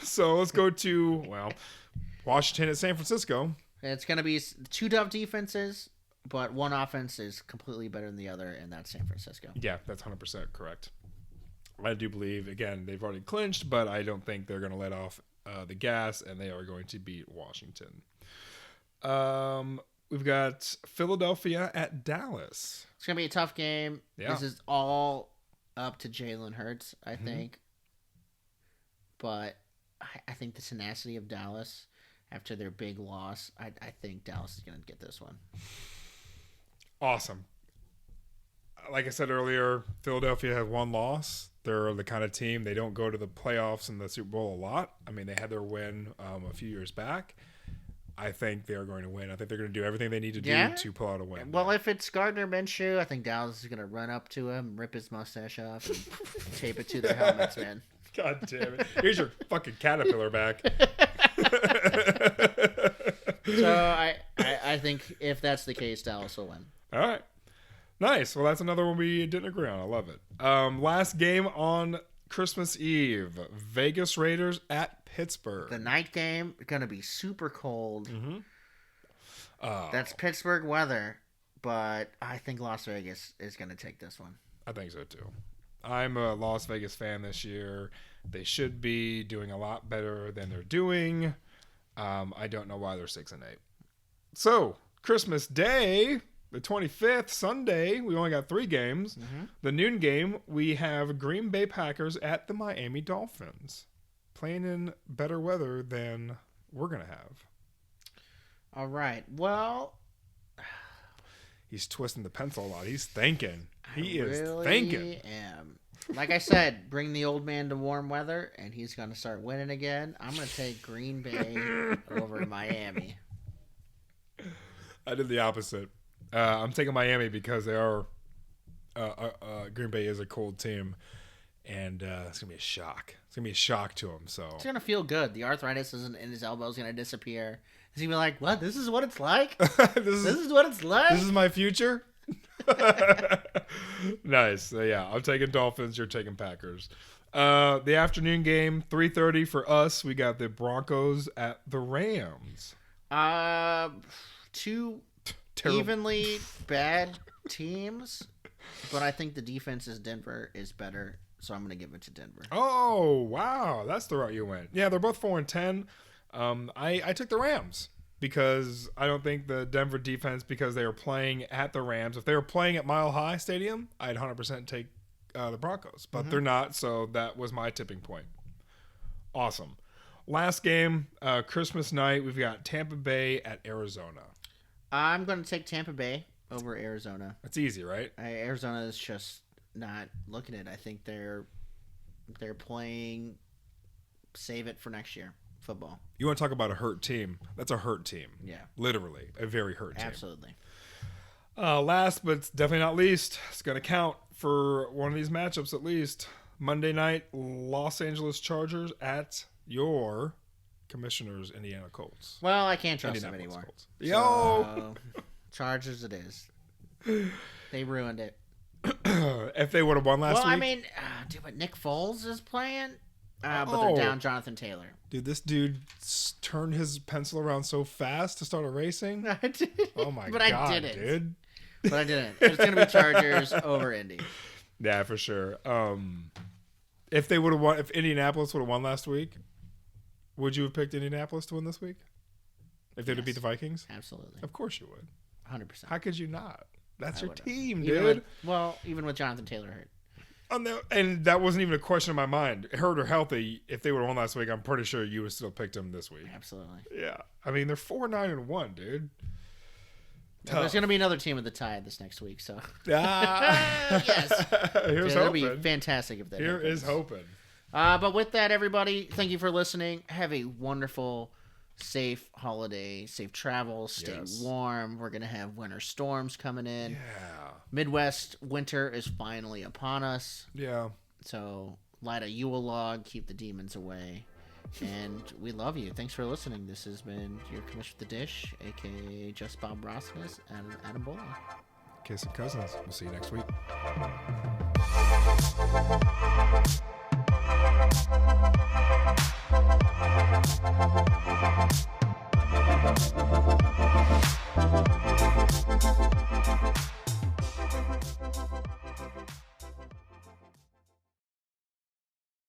So let's go to, Washington at San Francisco. It's going to be 2 tough defenses, but one offense is completely better than the other, and that's San Francisco. Yeah, that's 100% correct. I do believe, again, they've already clinched, but I don't think they're going to let off the gas, and they are going to beat Washington. We've got Philadelphia at Dallas. It's going to be a tough game. Yeah. This is all up to Jalen Hurts, I think. But I think the tenacity of Dallas after their big loss, I think Dallas is going to get this one. Awesome. Like I said earlier, Philadelphia had one loss. They're the kind of team, they don't go to the playoffs and the Super Bowl a lot. I mean, they had their win a few years back. I think they're going to win. I think they're going to do everything they need to do to pull out a win. Well, if it's Gardner Minshew, I think Dallas is going to run up to him, rip his mustache off, and tape it to their helmets, man. God damn it. Here's your fucking caterpillar back. So I think if that's the case, Dallas will win. All right. Nice. Well, that's another one we didn't agree on. I love it. Last game on Christmas Eve, Vegas Raiders at Pittsburgh. The night game going to be super cold. Mm-hmm. That's Pittsburgh weather, but I think Las Vegas is going to take this one. I think so too. I'm a Las Vegas fan this year. They should be doing a lot better than they're doing. I don't know why they're 6-8. So, Christmas Day, the 25th, Sunday, we only got 3 games. Mm-hmm. The noon game, we have Green Bay Packers at the Miami Dolphins, playing in better weather than we're going to have. All right. Well, he's twisting the pencil a lot. He's thinking. He I is really thinking. am. Like I said, bring the old man to warm weather, and he's going to start winning again. I'm going to take Green Bay over Miami. I did the opposite. I'm taking Miami because they are. Green Bay is a cold team, and it's gonna be a shock. It's gonna be a shock to him. So It's going to feel good. The arthritis isn't in his elbow is going to disappear. He's going to be like, what? This is what it's like? this This is what it's like? This is my future. Nice. So, yeah, I'm taking Dolphins. You're taking Packers. The afternoon game, 3:30 for us. We got the Broncos at the Rams. Two Terrible. evenly bad teams, but I think the defense is Denver is better, so I'm going to give it to Denver. Oh wow, that's the route you went. Yeah, they're both 4-10. I took the Rams because I don't think the Denver defense, because they were playing at the Rams. If they were playing at Mile High Stadium, I'd 100% take the Broncos, but they're not. So that was my tipping point. Awesome. Last game, Christmas night, we've got Tampa Bay at Arizona. I'm going to take Tampa Bay over Arizona. That's easy, right? Arizona is just not looking at it. I think they're playing save it for next year football. You want to talk about a hurt team? That's a hurt team. Yeah. Literally, a very hurt team. Absolutely. Last, but definitely not least, it's going to count for one of these matchups at least. Monday night, Los Angeles Chargers at your Commissioners, Indiana Colts. Well, I can't trust them Indianapolis anymore. Colts. Yo! So, Chargers it is. They ruined it. If they would have won last week. Well, I mean, dude, but Nick Foles is playing, but they're down Jonathan Taylor. Dude, this dude turned his pencil around so fast to start erasing. I did. Oh my but god, I didn't. dude. But I didn't. It's going to be Chargers over Indy. Yeah, for sure. If they would have won, if Indianapolis would have won last week, would you have picked Indianapolis to win this week? If they would have beat the Vikings? Absolutely. Of course you would. 100%. How could you not? That's your would've. team, Even dude. even with Jonathan Taylor hurt. And that wasn't even a question in my mind. Hurt or healthy, if they would have won last week, I'm pretty sure you would still picked them this week. Absolutely. Yeah. I mean, they're 4-9-1, dude. Well, there's going to be another team with the tie this next week, so. Yes. Here's That'll hoping. be fantastic if that Here happens. is hoping. But with that, everybody, thank you for listening. Have a wonderful, safe holiday, safe travels. Stay Yes. warm. We're going to have winter storms coming in. Yeah. Midwest winter is finally upon us. Yeah. So light a Yule log, keep the demons away. And we love you. Thanks for listening. This has been your Commissioner with the Dish, a.k.a. Just Bob Rosnes and Adam Bola. Kiss and cousins. We'll see you next week.